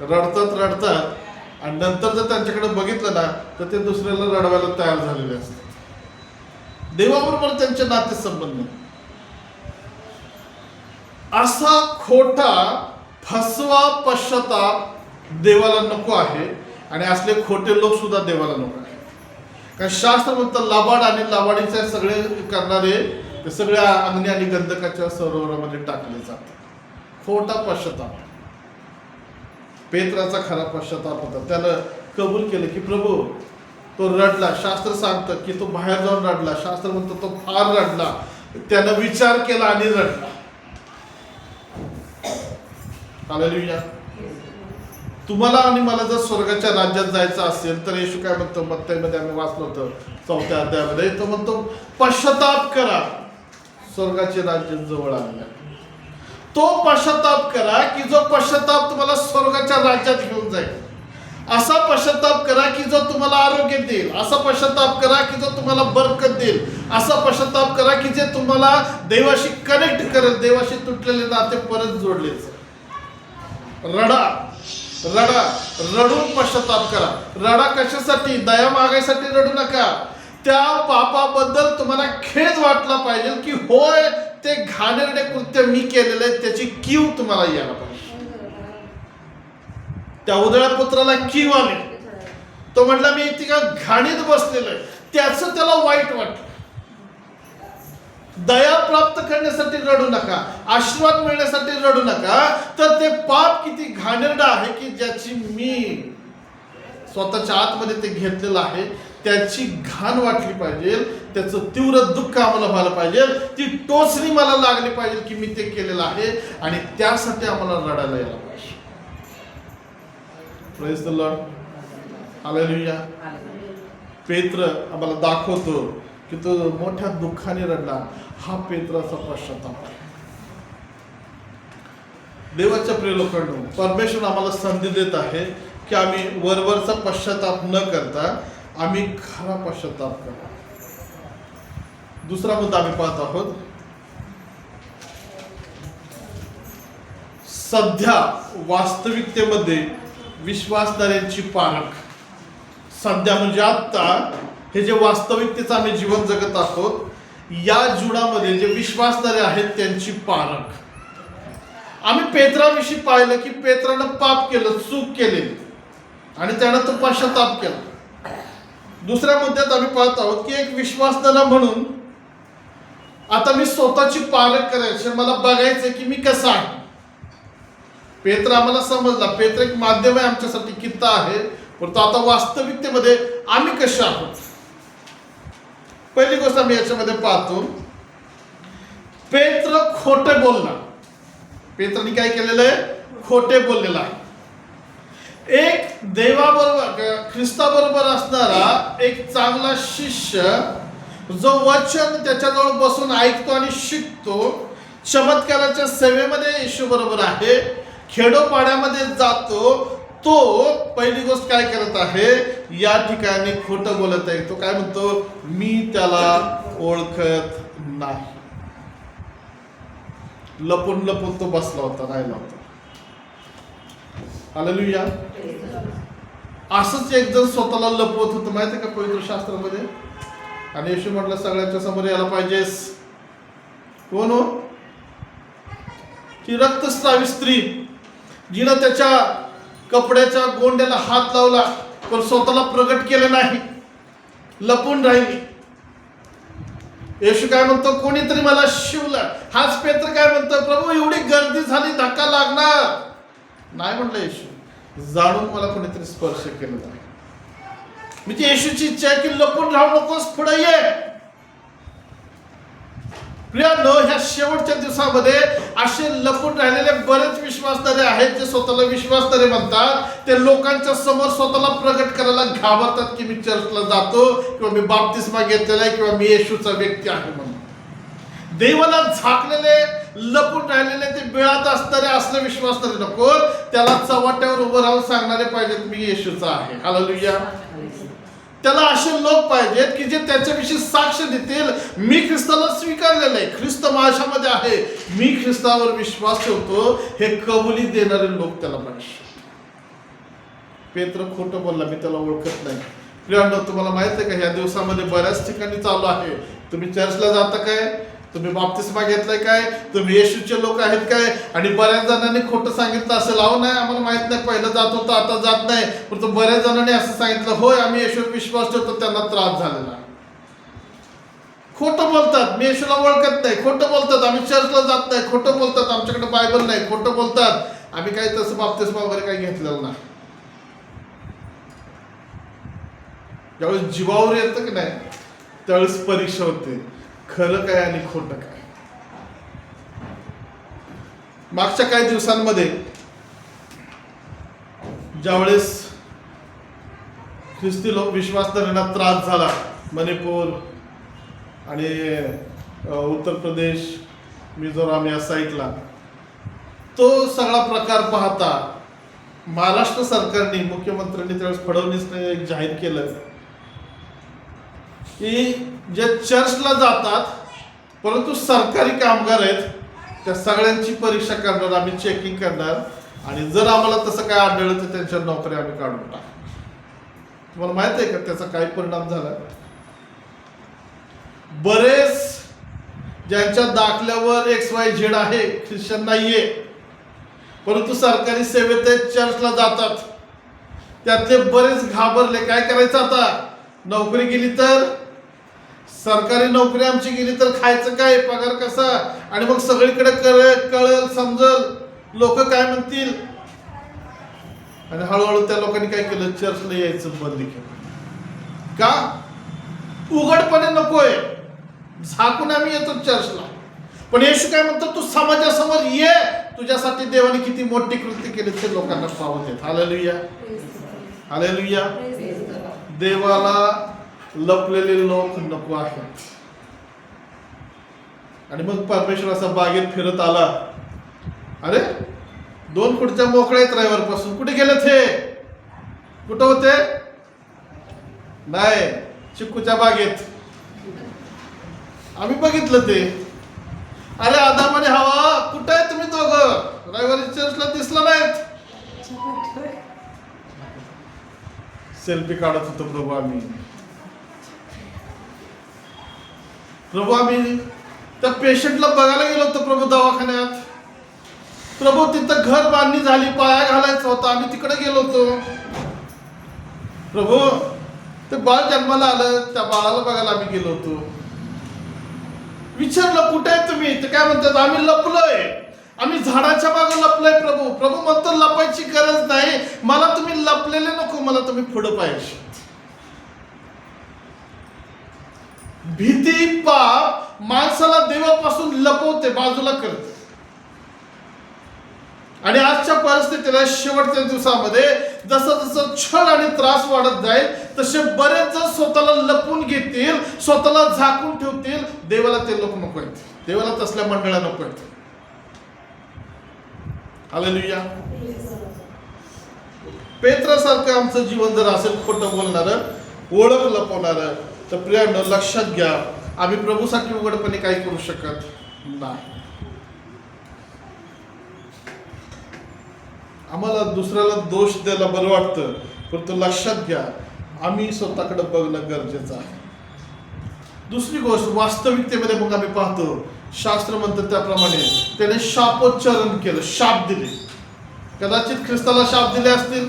रडतात आणि नंतर जर त्यांच्याकडे बघितलं ना तर ते दुसऱ्याला रडवायला तयार झालेले असतात. देवाबरोबर त्यांचे नाते संबंध. असा खोटा फसवा पश्चाताप देवाला नको आहे आणि असले खोटे लोक सुद्धा देवाला नको आहे. कारण शास्त्र म्हणतं लबाड आणि लबाडीचे सगळे करणारे ते सगळ्या अग्नी आणि गंधकाच्या सरोवरामध्ये टाकले जातात. खोटा पश्चाताप. पेत्राचा खरा पश्चाताप होता. त्यानं कबूल केलं की प्रभू, तो रडला. शास्त्र सांगतं की तो बाहेर जाऊन रडला. शास्त्र म्हणतं तो फार रडला. त्यानं विचार केला आणि रडला. हालेलुया. तुम्हाला आणि मला जर स्वर्गाच्या राज्यात जायचं असेल तर येशू काय म्हणतो, मत्तईमध्ये आम्ही वाचलो होतं 4थ्या अध्यायामध्ये, तो म्हणतो पश्चाताप करा, स्वर्गाचे राज्य जवळ आले. तो पश्चाताप करा की जो पश्चाताप तुम्हाला स्वर्गाच्या राज्यात घेऊन जाईल. असा पश्चाताप करा की जो तुम्हाला आरोग्य देईल. असा पश्चाताप करा की जो तुम्हाला बरकत देईल. असा पश्चाताप करा की जे तुम्हाला देवाशी कनेक्ट करेल, देवाशी तुटलेले नाते परत जोडलेच. रडा, रडा, रडून पश्चाताप करा. रडा कशासाठी? दया मागायसाठी रडू नका. त्या पापाबद्दल तुम्हाला खेद वाटला पाहिजे की होय ते घाणेरडे कृत्य मी केलेले आहे, त्याची कीव तुम्हाला यायला पाहिजे. त्या उदळ्या पुत्राला कीव आली. तो म्हटला मी एका घाणीत बसलेलो आहे, त्याचं त्याला वाईट वाटलं. दया प्राप्त करण्यासाठी रडू नका, आशीर्वाद मिळण्यासाठी रडू नका, तर ते पाप किती घाणेरडं आहे की ज्याची मी स्वतःच्या आतमध्ये ते घेतलेलं आहे, त्याची घाण वाटली पाहिजे, त्याचं तीव्र दुःख आम्हाला व्हायला पाहिजे, ती टोचणी मला लागली पाहिजे की मी ते केलेलं आहे, आणि त्यासाठी आम्हाला रडायला यायला पाहिजे. Praise the Lord, hallelujah. पेत्र आम्हाला दाखवतो की तो मोठ्या दुःखाने रडला. हा पेत्राचा पश्चाताप आहे. देवाच्या प्रिय लोकांनो, परमेश्वर आम्हाला संधी देत आहे की आम्ही वरवरचा पश्चाताप न करता आम्ही खरा पश्चाताप करा. दुसरा मुद्दा आम्ही पाहत आहोत, सध्या वास्तविकतेमध्ये विश्वासणाऱ्यांची पारख. सध्या म्हणजे आत्ता हे जे वास्तविकतेचं आम्ही जीवन जगत आहोत, या जुडामध्ये जे विश्वासणारे आहेत त्यांची पारख. आम्ही पेत्राविषयी पाहिलं की पेत्रानं पाप केलं, चूक केली, आणि त्यानं तो पश्चाताप केला. दुसऱ्या मुद्द्यात आम्ही पाहत आहोत की एक विश्वासणारा म्हणून आता मी स्वतःची पारख करायची, मला बघायचं की मी कसा आहे. पेत्र आम्हाला समजला, पेत्र एक माध्यम आहे आमच्यासाठी, कित्ता आहे, परंतु आता वास्तविकतेमध्ये आम्ही कसे आहोत. पहिली गोष्ट आम्ही याच्यामध्ये पाहतो, पेत्र खोटे बोलला. पेत्रनी काय केलेलं आहे? खोटे बोललेला आहे. एक देवाबरोबर, ख्रिस्ताबरोबर असणारा एक चांगला शिष्य जो वचन त्याच्याजवळ बसून ऐकतो आणि शिकतो, चमत्काराच्या सेवेमध्ये येशू बरोबर आहे, खेडोपाड्यामध्ये जातो, तो पहिली गोष्ट काय करत आहे? या ठिकाणी खोटं बोलत आहे. तो काय म्हणतो? मी त्याला ओळखत नाही. लपून लपून तो बसला होता, राहिला होता. हालेलुया. असंच एक जण स्वतःला लपवत होतं, माहिती का पवित्र शास्त्रामध्ये. आणि येशू म्हटलं सगळ्यांच्या समोर यायला पाहिजेस. कोण हो? ती रक्तस्रावी स्त्री, जिनं त्याच्या कपड्याच्या गोंड्याला हात लावला पण स्वतःला प्रगट केलं नाही, लपून राहिली. येशू काय म्हणतो? कोणीतरी मला शिवलं. हाच पेत्र काय म्हणतो? प्रभू एवढी गर्दी झाली, धक्का लागणार नाही. म्हटलं येशू, जाणून मला कोणीतरी स्पर्श केलं नाही. म्हणजे येशूची इच्छा आहे की लपून राहू नकोस, पुढे ये. प्रियानो, ह्या शेवटच्या दिवसामध्ये असे लपून राहिलेले बरेच विश्वासणारे आहेत, जे स्वतःला विश्वासणारे म्हणतात. ते लोकांच्या समोर स्वतःला प्रगट करायला घाबरतात की मी चर्चला जातो, किंवा मी बाप्तिस्मा घेतलेला आहे, किंवा मी येशूचा व्यक्ती आहे म्हणून. देवाला झाकलेले, लपून राहिलेले, ते बिळात असणारे असले विश्वासणारे नको. त्याला चव्हाट्यावर उभं राहून सांगणारे पाहिजेत मी येशूचा आहे. हालेलुया. त्याला असे लोक पाहिजेत की जे त्याच्याविषयी साक्ष देतील, मी ख्रिस्ताला स्वीकारलेलं आहे, ख्रिस्त माझ्यामध्ये आहे, मी ख्रिस्तावर विश्वास ठेवतो, हे कबुली देणारे लोक त्याला पाहिजे. पेत्र खोटं बोलला, मी त्याला ओळखत नाही. प्रियांनो, तुम्हाला माहित आहे का, ह्या दिवसामध्ये बऱ्याच ठिकाणी चालू आहे. तुम्ही चर्चला जाता काय? तुम्ही बाप्तिस्मा घेतलाय काय? तुम्ही येशूचे लोक आहेत काय? आणि बऱ्याच जणांनी खोटं सांगितलं असेल, अहो नाही आम्हाला माहित नाही, पहिलं जात होतं आता जात नाही. परंतु बऱ्याच जणांनी असं सांगितलं, होय आम्ही येशूवर विश्वास ठेवतो, त्यांना त्रास झालेला. खोटं बोलतात, मी येशूला ओळखत नाही. खोटं बोलतात, आम्ही चर्चला जात नाही. खोटं बोलतात, आमच्याकडे बायबल नाही. खोटं बोलतात, आम्ही काही तसं बाप्तिस्मा वगैरे काही घेतलेलं नाही. ज्यावेळेस जीवावर येतं की नाही, त्यावेळेस परीक्षा होते, खरं काय आणि खोटं काय. मागच्या काही दिवसांमध्ये ज्यावेळेस ख्रिस्ती लोक विश्वासणाऱ्यांना त्रास झाला, मणिपूर आणि उत्तर प्रदेश, मिझोराम या साईडला, तो सगळा प्रकार पाहता महाराष्ट्र सरकारने, मुख्यमंत्र्यांनी त्यावेळेस फडणवीसने एक जाहीर केलं की जे चर्चला जातात परंतु सरकारी कामगार आहेत, त्या सगळ्यांची परीक्षा करणार, आम्ही चेकिंग करणार, आणि जर आम्हाला तसं काय आढळलं तर त्यांच्या नोकऱ्या आम्ही काढून टाकू. तुम्हाला माहित आहे का त्याचा काय परिणाम झाला? बरेच ज्यांच्या दाखल्यावर XYZ आहे, ख्रिश्चन नाहीये, परंतु सरकारी सेवेत चर्चला जातात, त्यातले बरेच घाबरले. काय करायचं आता? नोकरी गेली तर, सरकारी नोकरी आमची गेली तर खायचं काय, पगार कसा, आणि मग सगळीकडे कळल समजल, लोक काय म्हणतील. आणि हळूहळू त्या लोकांनी काय केलं? चर्चला यायचं बंद केलं. का? उघडपणे नकोय, झाकून आम्ही येतो चर्चला. पण येशू काय म्हणतो? तू समाजासमोर ये, तुझ्यासाठी देवाने किती मोठी कृती केली ते लोकांना पाहू देत. Hallelujah, hallelujah. देवाला लपलेले लोक नको आहेत. आणि मग परमेश्वर असा बागेत फिरत आला. अरे 2 खुर्च्या मोकळ्या आहेत रविवारपासून, कुठे गेले ते? कुठं होते? नाही, चिक्कूच्या बागेत. आम्ही बघितलं ते. अरे आदाम आणि हवा, कुठं आहे तुम्ही दोघं? रविवारी चर्चला दिसला नाहीत. सेल्फी काढत होतो प्रभू आम्ही. प्रभू आम्ही त्या पेशंटला बघायला गेलो होतो प्रभू दवाखान्यात. प्रभू तिथं घर बांधणी झाली, पाया घालायचा होता, आम्ही तिकडे गेलो होतो. प्रभू ते बाळ जन्माला आलं, त्या बाळाला बघायला आम्ही गेलो होतो. विचारलं कुठे आहे तुम्ही? ते काय म्हणतात? आम्ही लपलोय, आम्ही झाडाच्या मागे लपलोय. प्रभू प्रभू म्हणतो लपायची गरज नाही, मला तुम्ही लपलेले नको, मला तुम्ही पुढे पाहिजे. भीती, पाप माणसाला देवापासून लपवते, बाजूला करते. आणि आजच्या परिस्थितीला शेवटच्या दिवसामध्ये जसं जसं छळ आणि त्रास वाढत जाईल तसे बरेच जण स्वतःला लपून घेतील, स्वतःला झाकून ठेवतील. देवाला ते लोक नको आहेत, देवाला तसल्या मंडळा नको आहेत. हालेलुया. पेत्रासारखं आमचं जीवन जर असेल खोटं बोलणारं, ओळख लपवणारं, तर प्रियांनो लक्षात घ्या, आम्ही प्रभूसाठी उघडपणे काही करू शकत नाही. आम्हाला दुसऱ्याला दोष द्यायला बरं वाटतं, परंतु लक्षात घ्या आम्ही स्वतःकडे बघणं गरजेचं आहे. दुसरी गोष्ट, वास्तविकतेमध्ये मग आम्ही पाहतो, शास्त्र म्हणतं त्याप्रमाणे त्याने शापोच्चारण केलं, शाप दिले. कदाचित ख्रिस्ताला शाप दिले असतील,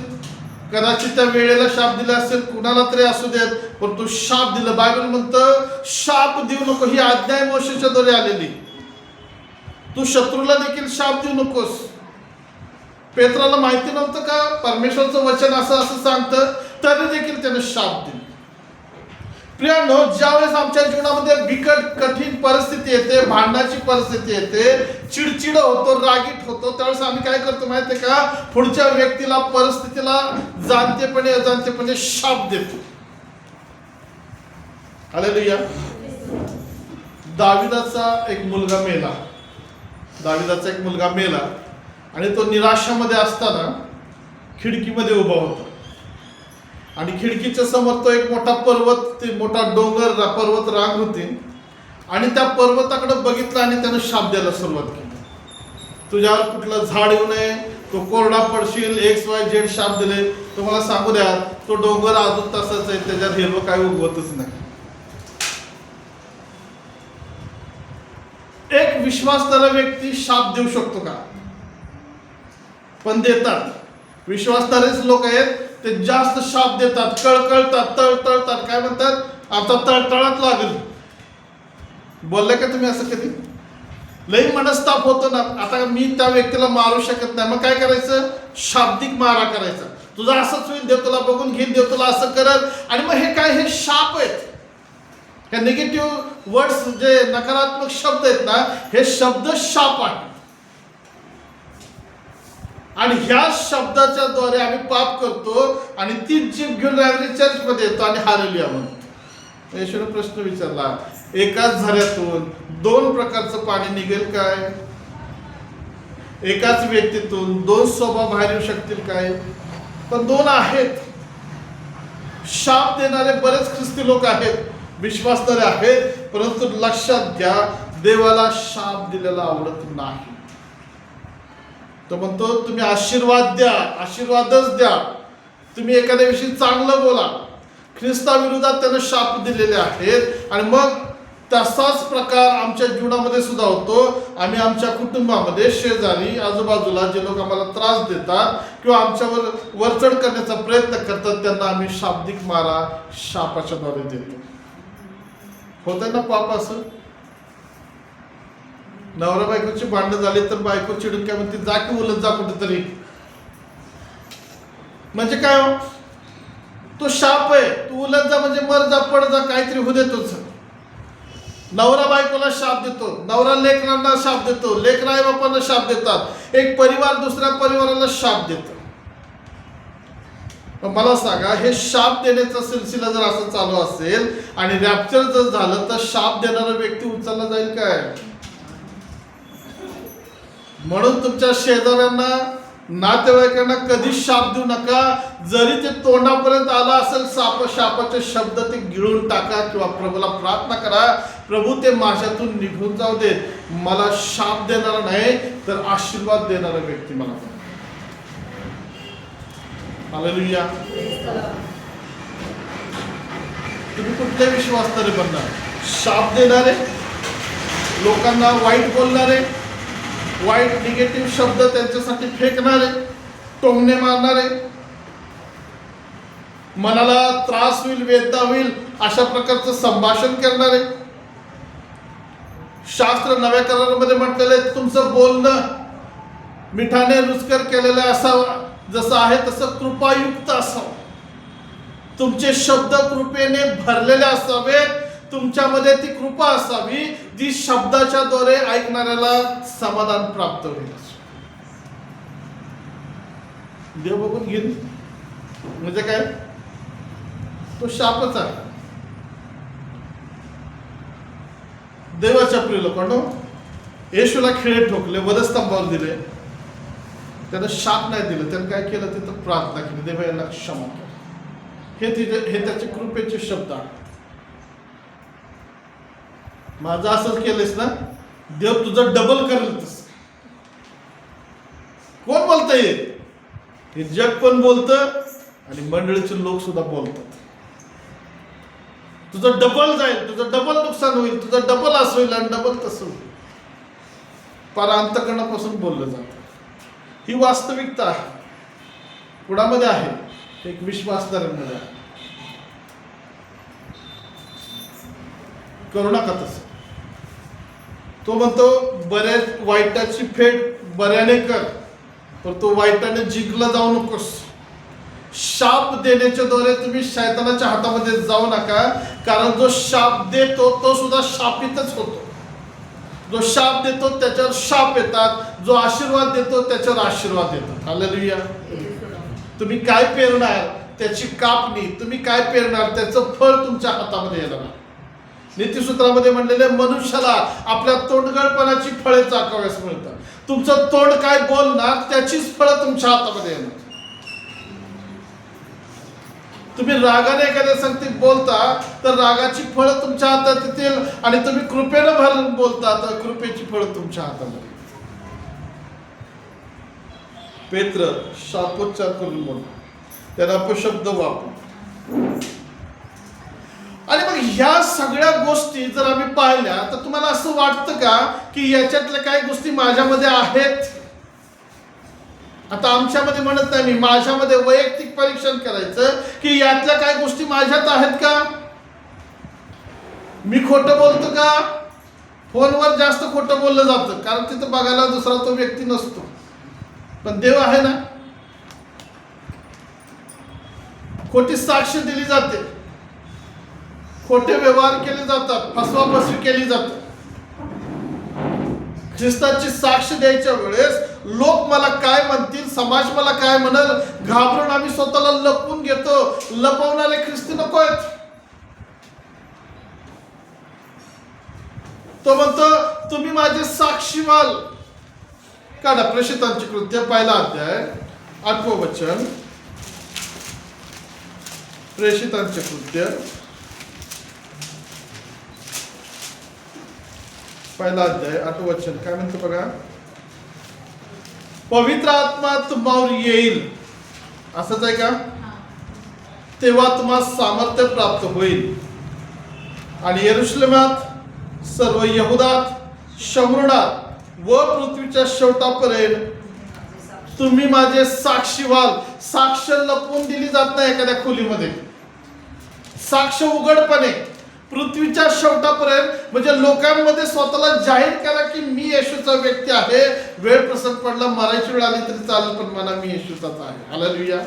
कदाचित त्या वेळेला शाप दिले असेल, कुणाला तरी असू देत, परंतु शाप दिलं. बायबल म्हणतं शाप देऊ नको, ही आज्ञा मोशेच्या द्वारे आलेली. तू शत्रूला देखील शाप देऊ नकोस. पेत्राला माहिती नव्हतं का परमेश्वरचं वचन असं असं सांगतं, तरी देखील त्याने शाप दिले. प्रियांनो, ज्यावेळेस आमच्या जीवनामध्ये बिकट कठीण परिस्थिती येते, भांडणाची परिस्थिती येते, चिडचिड होतो, रागीट होतो, त्यावेळेस आम्ही काय करतो माहितीये का? पुढच्या व्यक्तीला, परिस्थितीला जाणतेपणे अजाणतेपणे शाप देतो. हालेलुया. दाविदाचा एक मुलगा मेला. दाविदाचा एक मुलगा मेला आणि तो निराशामध्ये असताना खिडकीमध्ये उभा होता. आणि खिडकीच्या समोर तो एक मोठा पर्वत, ते मोठा डोंगर, पर्वत रांग होती. आणि त्या पर्वताकडे बघितलं आणि त्यानं शाप द्यायला सुरुवात केली. तुझ्यावर कुठलं झाड येऊ नये, तो कोरडा पडशील, XYZ शाप दिले. तुम्हाला सांगू द्या, तो डोंगर अजून तसाच आहे, त्याच्यात हिरवं काय उगवतच नाही. एक विश्वासणारा व्यक्ती शाप देऊ शकतो का? पण देतात. विश्वासणारेच लोक आहेत, ते जास्त शाप देतात, कळकळतात, तळतळतात. काय म्हणतात? आता तळतळात लागेल. बोलले का तुम्ही असं कधी? लई मनस्ताप होतो ना, आता मी त्या व्यक्तीला मारू शकत नाही, मग काय करायचं? शाब्दिक मारा करायचा. तुझं असंच होईल, देव तुला बघून घेईन, देव तुला असं करल. आणि मग हे काय? हे शाप आहेत. हे निगेटिव्ह वर्ड्स, जे नकारात्मक शब्द आहेत ना, हे शब्द शाप आहेत. आणि ह्या शब्दाच्या द्वारे आम्ही पाप करतो आणि ती जीभ घेऊन चर्चमध्ये येतो आणि हालेलुया म्हणतो. येशूने प्रश्न विचारला, एकाच झऱ्यातून 2 प्रकारचं पाणी निघेल काय? एकाच व्यक्तीतून 2 स्वभाव बाहेर येऊ शकतील काय? पण 2 आहेत. शाप देणारे बरेच ख्रिस्ती लोक आहेत, विश्वासणारे आहेत, परंतु लक्षात घ्या, देवाला शाप दिलेला आवडत नाही. तो म्हणतो तुम्ही आशीर्वाद द्या, आशीर्वादच द्या. तुम्ही एखाद्याविषयी चांगलं बोला. ख्रिस्ताविरोधात त्यानं शाप दिलेले आहेत. आणि मग तसाच प्रकार आमच्या जीवनामध्ये सुद्धा होतो. आम्ही आमच्या कुटुंबामध्ये शेजारी आजूबाजूला जे लोक आम्हाला त्रास देतात किंवा आमच्यावर वरचढ करण्याचा प्रयत्न करतात, त्यांना आम्ही शाब्दिक मारा शापाच्या द्वारे देतो. होत आहे ना पाप असं? नवरा बायकोची भांडणं झाली तर बायको चिडून काय म्हणते, जा की उलट जा कुठेतरी. म्हणजे काय हो? तो शाप आहे. तू उलट जा म्हणजे मर जा, पड जा, काहीतरी होऊ देतोच. नवरा बायकोला शाप देतो, नवरा लेकरांना शाप देतो, लेकरं आई बापांना शाप देतात, एक परिवार दुसऱ्या परिवाराला शाप देतो. मला सांगा, हे शाप देण्याचा सिलसिला जर असं चालू असेल आणि रॅप्चर जर झालं तर शाप देणारा व्यक्ती उचलला जाईल काय? म्हणून तुमच्या शेजाऱ्यांना, नातेवाईकांना कधी शाप देऊ नका. जरी ते तोंडापर्यंत आला असेल शापाचे शब्द, ते गिळून टाका किंवा प्रभूला प्रार्थना करा, प्रभू ते माझ्यातून निघून जाऊ दे. मला शाप देणारा नाही तर आशीर्वाद देणारा व्यक्ती मला. हालेलुया. तुम्ही कुठले विश्वासणारे बनणार? शाप देणारे, लोकांना वाईट बोलणारे, वाईट निगेटिव्ह शब्द त्यांच्यासाठी फेकणारे, टोमणे मारणारे, मनाला त्रास होईल, वेदना होईल अशा प्रकारचं संभाषण करणारे. शास्त्र नव्या करारामध्ये म्हटलेलं आहे, तुमचं बोलणं मिठाने रुचकर केलेलं असावं, जसं आहे तसं कृपायुक्त असावं. तुमचे शब्द कृपेने भरलेले असावेत. तुमच्यामध्ये ती कृपा असावी जी शब्दाच्या द्वारे ऐकणाऱ्याला समाधान प्राप्त होईल. देव बघून घेईन म्हणजे काय? तो शापच आहे. देवाच्या प्रिय लोकांनो, येशूला खिळे ठोकले, वधस्तंभावर दिले, त्यानं शाप नाही दिलं. त्यानं काय केलं? तिथं प्रार्थना केली, देवा यांना क्षमा कर. हे त्याचे कृपेचे शब्द आहेत. माझं असंच केलंस ना, देव तुझं डबल करेल. तस कोण बोलतंय? हे जग पण बोलतं आणि मंडळीचे लोक सुद्धा बोलतात. तुझं डबल जाईल, तुझं डबल नुकसान होईल, तुझं डबल असं होईल आणि डबल तसं होईल. पार अंतःकरणापासून बोललं जातं. ही वास्तविकता आहे, कुणामध्ये आहे? एक विश्वासदारांमध्ये आहे. करू नका तसं. तो म्हणतो, बऱ्याच वाईटाची फेड बऱ्याने कर, पण तो वाईटाने जिंकला जाऊ नकोस. शाप देण्याच्या द्वारे तुम्ही शैतानाच्या हातामध्ये जाऊ नका, कारण जो शाप देतो तो सुद्धा शापितच होतो. जो शाप देतो त्याच्यावर शाप येतात, जो आशीर्वाद देतो त्याच्यावर आशीर्वाद येतात. हालेलुया. तुम्ही काय पेरणार त्याची कापणी, तुम्ही काय पेरणार त्याचं फळ तुमच्या हातामध्ये येणार. नीतिसूत्रामध्ये म्हणलेले, मनुष्याला आपल्या तोंडगळपणाची फळे चाकाव्यास मिळतात. तुमचं तोंड काय बोलणार त्याचीच फळं तुमच्या हातामध्ये येणार. तुम्ही रागाने एखाद्या संगतीत बोलता तर रागाची फळं तुमच्या हातात येतील, आणि तुम्ही कृपेनं भरून बोलता तर कृपेची फळं तुमच्या हातामध्ये. पेत्र शापोच्चार करून बोलतो, त्याला अपशब्द वापरू. आणि मग ह्या सगळ्या गोष्टी जर आम्ही पाहिल्या तर तुम्हाला असं वाटतं का की याच्यातल्या काही गोष्टी माझ्यामध्ये आहेत? आता आमच्यामध्ये म्हणत नाही मी, माझ्यामध्ये वैयक्तिक परीक्षण करायचं की यातल्या काही गोष्टी माझ्यात आहेत का? मी खोटं बोलतो का? फोनवर जास्त खोटं बोललं जातं, कारण तिथं बघायला दुसरा तो व्यक्ती नसतो, पण देव आहे ना. खोटी साक्ष दिली जाते, खोटे व्यवहार केले जातात, फसवाफसवी केली जाते. ख्रिस्ताची साक्ष द्यायच्या वेळेस लोक मला काय म्हणतील, समाज मला काय म्हणेल, घाबरून आम्ही स्वतःला लपवून घेतो. लपवणारे ख्रिस्ती नको आहेत. तो म्हणतो, तुम्ही माझे साक्षी व्हाल. काढा प्रेषितांची कृत्य 1 अध्याय 8 वचन. प्रेषितांचे कृत्य 1 अध्याय 8 वचन काय म्हणतो बघा. पवित्र आत्मा तुम्हावर येईल, असंच आहे का? तेव्हा तुम्हाला सामर्थ्य प्राप्त होईल, आणि यरूशलेमात सर्व यहुदात शमृणात व पृथ्वीच्या शेवटापर्यंत तुम्ही माझे साक्षी व्हाल. साक्ष लपवून दिली जात नाही एखाद्या खोलीमध्ये, साक्ष उघडपणे पृथ्वीच्या शेवटापर्यंत, म्हणजे लोकांमध्ये स्वतःला जाहीर करा की मी येशूचा व्यक्ती आहे. वेळ प्रसंग पडला, मरायची वेळ आली तरी चालेल, पण मला मी येशूचाच आहे. हालेलुया.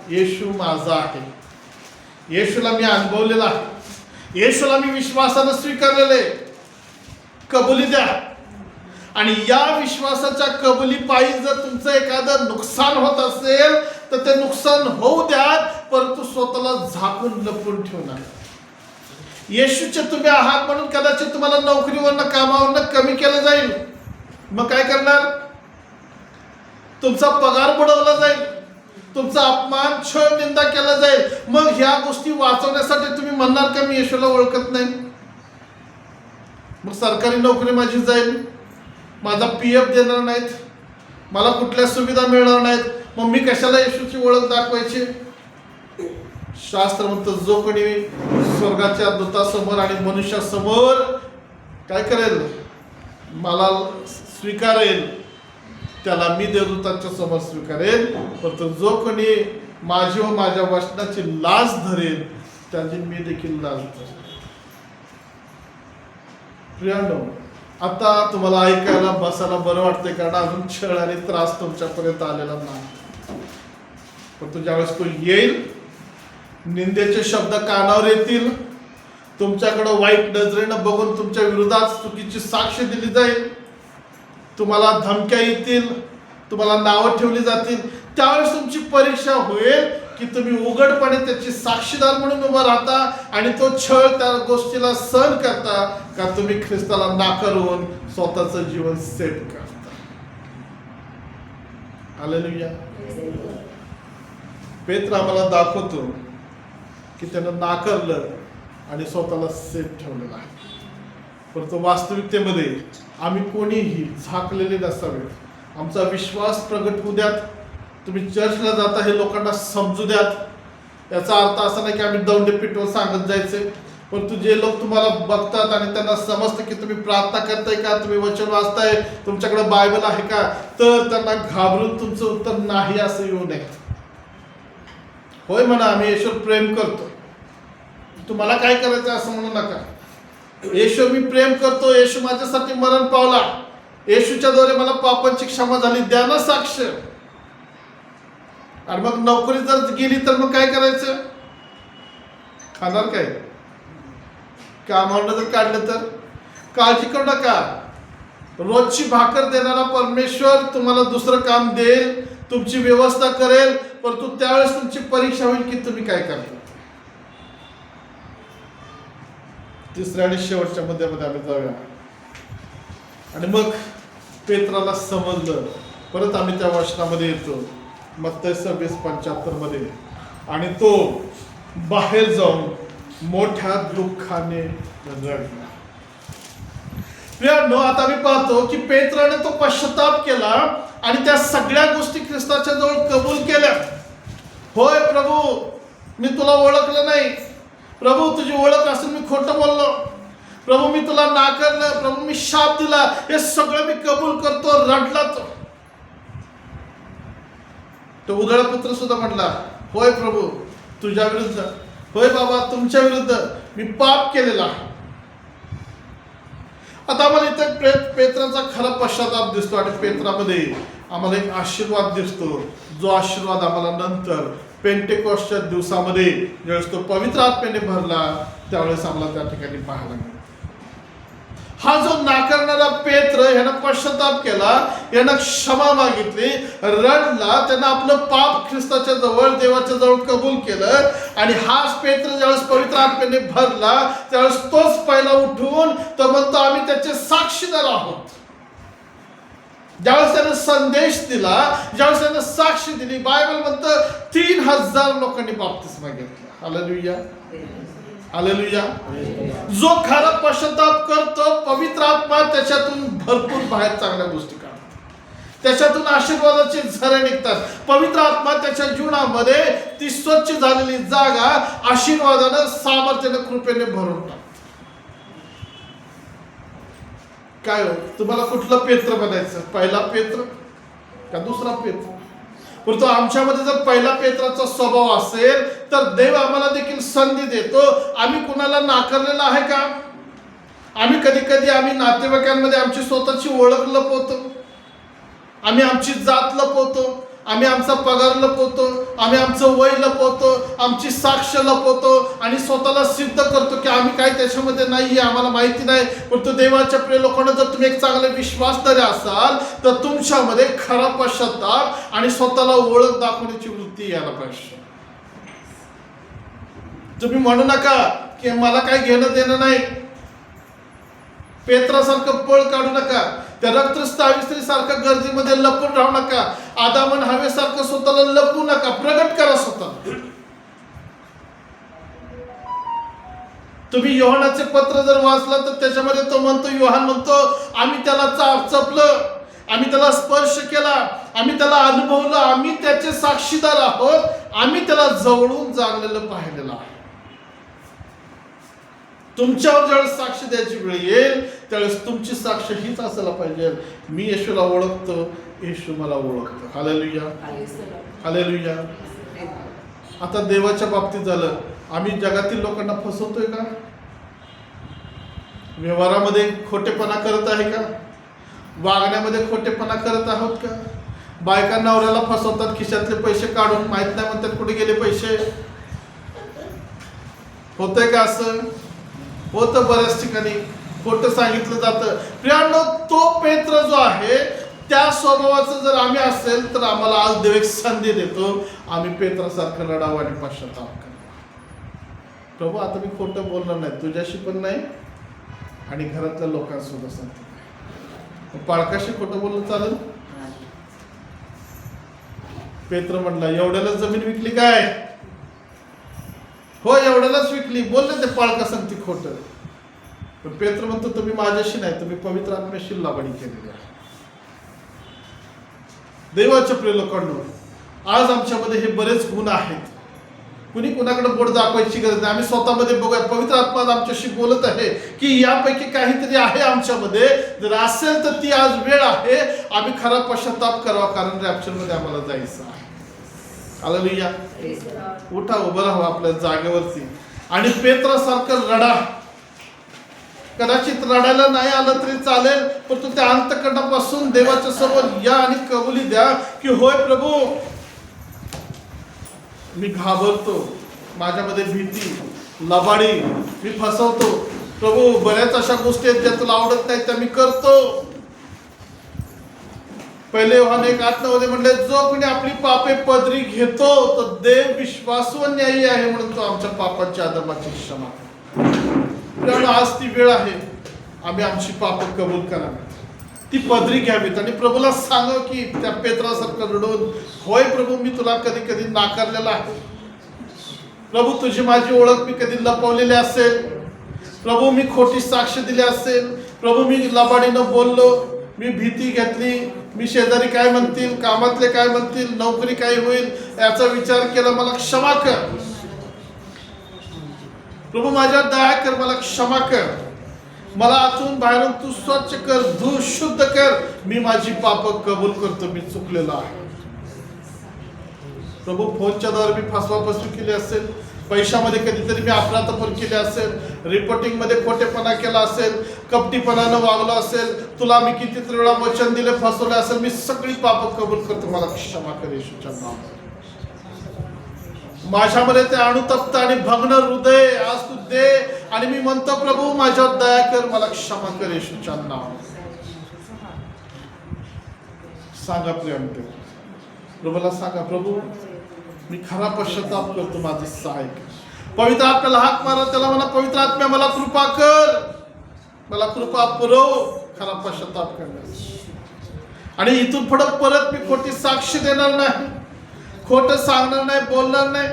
येशू माझा आहे. येशूला मी अनुभवलेला आहे. येशूला मी विश्वासानं स्वीकारलेले. कबुली द्या. आणि या विश्वासाच्या कबुली पायी जर तुमचं एखादं नुकसान होत असेल तर ते नुकसान होऊ द्या, परंतु स्वतःला झाकून लपवून ठेवू नका. येशूचे तुम्ही आहात म्हणून कदाचित तुम्हाला नोकरीवरनं कामावरनं कमी केलं जाईल. मग काय करणार? तुमचा पगार बुडवला जाईल, तुमचा अपमान छळ निंदा केला जाईल. मग ह्या गोष्टी वाचवण्यासाठी तुम्ही म्हणणार का मी येशूला ओळखत नाही? मग सरकारी नोकरी माझी जाईल, माझा PF देणार नाहीत, मला कुठल्या सुविधा मिळणार नाहीत, मग मी कशाला येशूची ओळख दाखवायची? शास्त्र म्हणतं जो कोणी स्वर्गाच्या दूतासमोर आणि मनुष्यासमोर काय करेल, मला स्वीकारेल, त्याला मी देवदूतांच्या समोर स्वीकारेल. परंतु जो कोणी माझी व माझ्या वचनाची लाज धरेल त्याची मी देखील लाज धरेल. प्रियांनो, आता तुम्हाला ऐकायला बसायला बरं वाटतंय, कारण अजून छळ आणि त्रास तुमच्यापर्यंत आलेला नाही. परंतु ज्यावेळेस तो येईल, निंदेचे शब्द कानावर येतील, तुमच्याकडं वाईट नजरेनं बघून तुमच्या विरोधात चुकीची साक्ष दिली जाईल, तुम्हाला धमक्या येतील, तुम्हाला नावं ठेवली जातील, त्यावेळेस तुमची परीक्षा होईल की तुम्ही उघडपणे त्याची साक्षीदार म्हणून उभं राहता आणि तो छळ त्या गोष्टीला सहन करता, का तुम्ही ख्रिस्ताला नाकारून स्वतःचं जीवन सेट करता. हालेलुया. पेत्र आम्हाला दाखवतो की त्यानं नाकारलं आणि स्वतःला सेफ ठेवलेलं आहे. परंतु वास्तविकतेमध्ये आम्ही कोणीही झाकलेले नसावे. आमचा विश्वास प्रगट होऊ द्यात. तुम्ही चर्चला जाता हे लोकांना समजू द्यात. याचा अर्थ असा नाही की आम्ही दौंडे पिटवून सांगत जायचे, परंतु जे लोक तुम्हाला बघतात आणि त्यांना समजतं की तुम्ही प्रार्थना करताय का, तुम्ही वचन वाचताय, तुमच्याकडे बायबल आहे का, तर त्यांना घाबरून तुमचं उत्तर नाही असं येऊ नये. होय म्हणा, आम्ही येशूवर प्रेम करतो, तुम्हाला काय करायचं असं म्हणू नका. येशू मी प्रेम करतो, येशू माझ्यासाठी मरण पावला, येशूच्या द्वारे मला पापांची क्षमा झाली, द्या ना साक्ष. आणि मग नोकरी जर गेली तर मग काय करायचं? खाणार काय? कामावरनं जर काढलं तर काळजी करू नका. रोजची भाकर देणारा परमेश्वर तुम्हाला दुसरं काम देईल, तुमची व्यवस्था करेल, परंतु त्यावेळेस तुमची परीक्षा होईल की तुम्ही काय करता. तिसऱ्या आणि शेवटच्या मुद्द्यामध्ये आम्ही जाऊया. आणि मग पेत्राला समजलं. परत आम्ही त्या वचनामध्ये येतो, मत्ती 26:75 मध्ये, आणि तो बाहेर जाऊन मोठ्या दुःखाने रडला. आता आम्ही पाहतो की पेत्राने तो पश्चाताप केला आणि त्या सगळ्या गोष्टी ख्रिस्ताच्या जवळ कबूल केल्या. होय प्रभू, मी तुला ओळखलं नाही. प्रभू, तुझी ओळख असून मी खोटं बोललो. प्रभू, मी तुला नाकारलं. प्रभू, मी शाप दिला. हे सगळं मी कबूल करतो. रडला तो उधळा पुत्र सुद्धा म्हटला, होय प्रभू, तुझ्या विरुद्ध, होय बाबा, तुमच्या विरुद्ध मी पाप केलेला. आता आम्हाला इथं पेत्राचा खरा पश्चाताप दिसतो आणि पेत्रामध्ये आम्हाला एक आशीर्वाद दिसतो, जो आशीर्वाद आम्हाला नंतर पेंटेकॉस्टच्या दिवसामध्ये ज्यावेळेस तो पवित्र आत्म्याने भरला त्यावेळेस आम्हाला त्या ठिकाणी पाहायला मिळाला. हा जो नाकारणारा पेत्र यानं पश्चाताप केला, यानं क्षमा मागितली, रडला, त्यानं आपलं पाप ख्रिस्ताच्या जवळ, देवाच्या जवळ कबूल केलं. आणि हाच पेत्र ज्यावेळेस पवित्र आत्म्याने भरला त्यावेळेस तोच पहिला उठून तो म्हणतो, आम्ही त्याचे साक्षीदार आहोत. ज्यावेळेस त्यानं संदेश दिला, ज्यावेळेस त्यानं साक्षी दिली, बायबल म्हणतं 3000 लोकांनी बाप्तिस्मा घेतला. Hallelujah, hallelujah. जो खरा पश्चाताप करतो, पवित्र आत्मा त्याच्यातून भरपूर बाहेर चांगल्या गोष्टी काढतो, त्याच्यातून आशीर्वादाचे झरे निघतात. पवित्र आत्मा त्याच्या जीवनामध्ये ती स्वच्छ झालेली जागा आशीर्वादानं, सामर्थ्यानं, कृपेने भरून टाकतो. काय हो, तुम्हाला कुठलं पेत्र बनायचं? पहिला पेत्र का दुसरा पेत्र? परंतु आमच्यामध्ये जर पहिला पेत्राचा स्वभाव असेल तर देव आम्हाला देखील संधी देतो. आम्ही कुणाला नाकारलेलं आहे का? आम्ही कधी कधी आम्ही नातेवाईकांमध्ये आमची स्वतःची ओळख लपवतो, आम्ही आमची जात लपवतो, आम्ही आमचा पगार लपवतो, आम्ही आमचं वय लपवतो, आमची साक्ष लपवतो आणि स्वतःला सिद्ध करतो की आम्ही काय त्याच्यामध्ये नाही, आम्हाला माहिती नाही. परंतु देवाच्या प्रिय लोकांना, जर तुम्ही एक चांगले विश्वासधारी असाल तर तुमच्यामध्ये खरा पश्चाताप आणि स्वतःला ओळख दाखवण्याची वृत्ती यायला पाहिजे. तुम्ही म्हणू नका की मला काय घेणं देणं नाही. पेत्रासारखं पळ काढू नका. त्या रक्तस्रावी सारखं गर्दीमध्ये लपून राहू नका. आदामन हवेसारखं स्वतःला लपू नका. प्रगट करा स्वतः. तुम्ही योहानाचे पत्र जर वाचलं तर त्याच्यामध्ये तो म्हणतो, योहान म्हणतो, आम्ही त्याला चपलं, आम्ही त्याला स्पर्श केला, आम्ही त्याला अनुभवलं, आम्ही त्याचे साक्षीदार आहोत, आम्ही त्याला जवळून जाणलेलं पाहिलेलं आहे. तुमच्यावर ज्यावेळेस साक्ष द्यायची वेळ येईल त्यावेळेस तुमची साक्ष हीच असायला पाहिजे, मी येशूला ओळखतो, येशू मला ओळखतो. Hallelujah, hallelujah. आता देवाच्या बाबतीत झालं, आम्ही जगातील लोकांना फसवतोय का? व्यवहारामध्ये खोटेपणा करत आहे का? वागण्यामध्ये खोटेपणा करत आहोत का? बायका नवऱ्याला फसवतात, खिशातले पैसे काढून, माहित नाही म्हणतात कुठे गेले पैसे. होतंय का असं? होतं बऱ्याच ठिकाणी. खोटं सांगितलं जातं. प्रियांनो, तो पेत्र जो आहे त्या स्वभावाचं जर आम्ही असेल तर आम्हाला आज देव एक संधी देतो, आम्ही पेत्रासारखं लढावं आणि पश्चाताप करावं. प्रभू, आता मी खोटं बोलणार नाही, तुझ्याशी पण नाही आणि घरातल्या लोकांसुद्धा सांगतो. पाळकाशी खोटं बोललं चालेल? पेत्र म्हणला, एवढ्याला जमीन विकली काय? हो, एवढ्यालाच विकली. बोलले ते पाळका सांगते खोटं. पण पेत्र म्हणतो, तुम्ही माझ्याशी नाही, तुम्ही पवित्र आत्म्याशी लावणी केलेली आहे. देवाच्या प्रिय लोकांनो, आज आमच्यामध्ये हे बरेच गुण आहेत. कुणी कुणाकडे बोट दाखवायची गरज नाही. आम्ही स्वतःमध्ये बघूया, पवित्र आत्मा आमच्याशी बोलत आहे की यापैकी काहीतरी आहे आमच्यामध्ये. जर असेल तर ती आज वेळ आहे आम्ही खरा पश्चाताप करावा, कारण रॅप्चरमध्ये आम्हाला जायचं आहे. हालेलुया. उठा, उभं राहा आपल्या जागेवरती आणि पेत्रासारखं लढा. कदाचित रडायला नाही आलं तरी चालेल, परंतु त्या अंतःकरणापासून देवाच्या समोर या आणि कबुली द्या की होय प्रभू, मी घाबरतो, माझ्यामध्ये भीती, लबाडी, मी फसवतो. प्रभू, बऱ्याच अशा गोष्टी आहेत ज्या तुला आवडत नाहीत त्या मी करतो. पहिले योहान 1:8 म्हणले, जो कोणी आपली पापे पदरी घेतो तर देव विश्वासू व न्यायी आहे म्हणून तो आमच्या पापाची अधर्माची क्षमा करतो. आज ती वेळ आहे आम्ही आमची पाप कबूल करावी, ती पदरी घ्यावीत आणि प्रभूला सांगावं की त्या पेत्रासारखं रडून, होय प्रभू, मी तुला कधी कधी नाकारलेला आहे. प्रभू, तुझी माझी ओळख मी कधी लपवलेली असेल. प्रभू, मी खोटी साक्ष दिली असेल. प्रभू, मी लबाडीनं बोललो, मी भीती घेतली, मी शेजारी काय म्हणतील, कामातले काय म्हणतील, नोकरी काय होईल याचा विचार केला, मला क्षमा कर. प्रभू, माझ्या दया कर, मला क्षमा कर. मला आतून बाहेरून तू स्वच्छ कर, धू, शुद्ध कर. मी माझी पाप कबूल करतो, मी चुकलेलो आहे. प्रभू, फोनच्या द्वारे मी फसवाफसवी केली असेल, पैशामध्ये कधीतरी मी अफरातफर केली असेल, रिपोर्टिंग मध्ये खोटेपणा केला असेल, कपटीपणानं वागलो असेल, तुला मी कितीतरी वेळा वचन दिले, फसवले असेल, मी सगळी पाप कबूल करतो, मला क्षमा कर येशूच्या नावात. माझ्यामध्ये ते अणुतप्त आणि भग्न हृदय आज तू दे आणि मी म्हणतो, प्रभू, माझ्यावर दया कर, मला क्षमा कर येशूच्या नावात. सांगा प्रिय प्रभूला, सांगा, प्रभू, मी खरा पश्चाताप करतो, माझं सहाय कर. पवित्र आत्म्याला हाक मारा, त्याला म्हणा, पवित्र आत्म्या मला कृपा कर, मला कृपा पुरव खरा पश्चाताप करण्यास. आणि इथून पुढे परत मी खोटी साक्ष देणार नाही, खोटं सांगणार नाही, बोलणार नाही.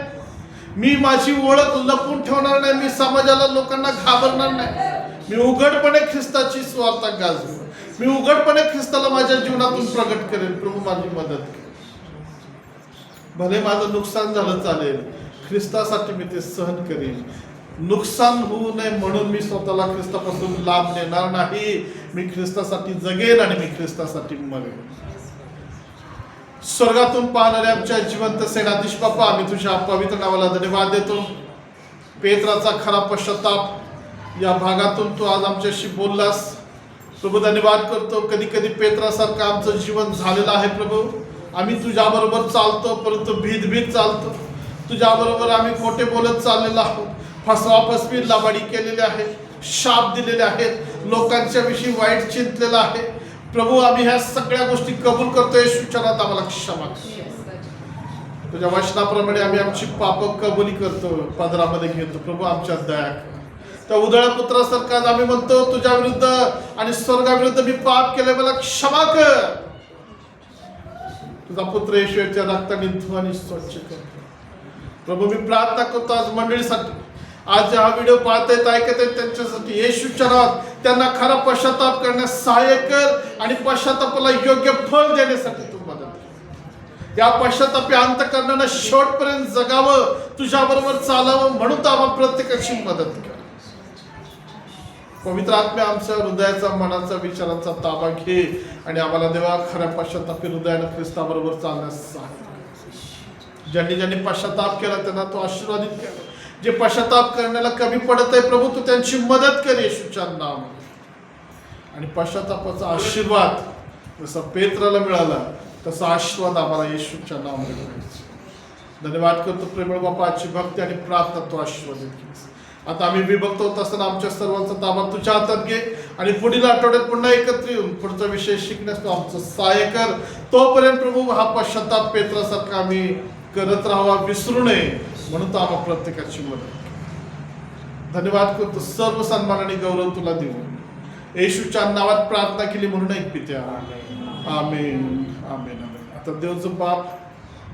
मी माझी ओळख लपून ठेवणार नाही, मी समाजाला, लोकांना घाबरणार नाही. मी उघडपणे ख्रिस्ताची स्वार्थ गाजवेन, मी उघडपणे ख्रिस्ताला माझ्या जीवनातून प्रगट करेन. प्रभू, माझी मदत कर. भले माझं नुकसान झालं चालेल, ख्रिस्तासाठी मी ते सहन करेन. नुकसान होऊ नये म्हणून मी स्वतःला ख्रिस्तापासून लांब नेणार नाही. मी ख्रिस्तासाठी जगेन आणि मी ख्रिस्तासाठी मरेन. स्वर्गातून पाहणारे आमच्या जिवंत सेनाधीश बाप्पा, आम्ही तुझ्या पवित्र नावाला धन्यवाद देतो. पेत्राचा खरा पश्चाताप या भागातून तू आज आमच्याशी बोललास प्रभू. धन्यवाद करतो. कधी कधी पेत्रासारखं आमचं जीवन झालेलं आहे प्रभू. आम्ही तुझ्याबरोबर चालतो परंतु भीत चालतो. तुझ्याबरोबर आम्ही खोटे बोलत चाललेलो आहोत. फसवाफसवी लबाडी केलेले आहे, शाप दिलेले आहेत, लोकांच्या विषयी वाईट चिंतलेलं आहे प्रभू. आम्ही ह्या सगळ्या गोष्टी कबूल करतो. येशूच्या नावात आम्हाला क्षमा कर. तुझ्या वचनाप्रमाणे आम्ही आमची पाप कबुली करतो, पदरामध्ये घेतो प्रभू. आमच्या दया कर. त्या उदळ पुत्रासारखा आम्ही म्हणतो तुझ्या विरुद्ध आणि स्वर्गाविरुद्ध मी पाप केले, मला क्षमा कर. तुझा पुत्र येशूच्या रक्ताने धु आणि स्वच्छ कर प्रभू. मी प्रार्थना करतो आज मंडळीसाठी, आज हा व्हिडिओ पाहतायत ऐकत आहेत त्यांच्यासाठी येशूच्या नावात त्यांना खरा पश्चाताप करण्यास सहाय्य कर आणि पश्चातापाला योग्य फळ देण्यासाठी तू मदत कर. या पश्चातापी अंतःकरणानं शेवटपर्यंत जगावं, तुझ्या बरोबर चालावं म्हणून तर आम्हाला प्रत्येकाची मदत कर. पवित्र आत्म्या आमच्या हृदयाचा, मनाचा, विचारांचा ताबा घे आणि आम्हाला देवा खऱ्या पश्चातापी हृदयानं ख्रिस्ताबरोबर चालण्यास सहाय्य कर. ज्यांनी पश्चाताप केला त्यांना तो आशीर्वादित केला. जे पश्चाताप करण्याला कमी पडत आहे प्रभू तू त्यांची मदत कर येशूच्या नावामध्ये. आणि पश्चातापाचा आशीर्वाद जसा पेत्राला मिळाला तसा आशीर्वाद आम्हाला येशूच्या नावामध्ये मिळाला. धन्यवाद करतो प्रेमळ बापा. आजची भक्ती आणि प्रार्थना तो आशीर्वादित केलीस. आता आम्ही विभक्त होत असताना आमच्या सर्वांचा ताबा तुझ्या हातात घे आणि पुढील आठवड्यात पुन्हा एकत्र येऊन पुढचा विषय शिकण्यास तू आमचं सहाय्य कर. तोपर्यंत प्रभू हा पश्चाताप पेत्रासारखा आम्ही करत राहावा, विसरू नये म्हणून तो आम्हाला प्रत्येकाची मदत. धन्यवाद करतो. सर्व सन्मान आणि गौरव तुला देऊ येशूच्या नावात प्रार्थना केली म्हणून एक पित्या. आमेन आमेन आमेन. आता देवचं बाप,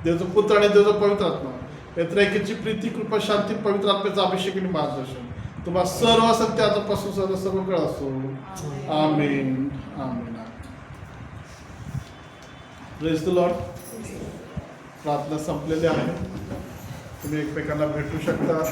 देवचं पुत्र आणि देवचं पवित्र आत्मा याची प्रीती, कृपा, शांती, पवित्र आत्म्याचा अभिषेक आणि मार्गदर्शन तुम्हाला सर्व सत्य आतापासून सर्व काळ असो. Amen amen. Praise the Lord. प्रार्थना संपलेली आहे. तुम्ही एकमेकांना भेटू शकता.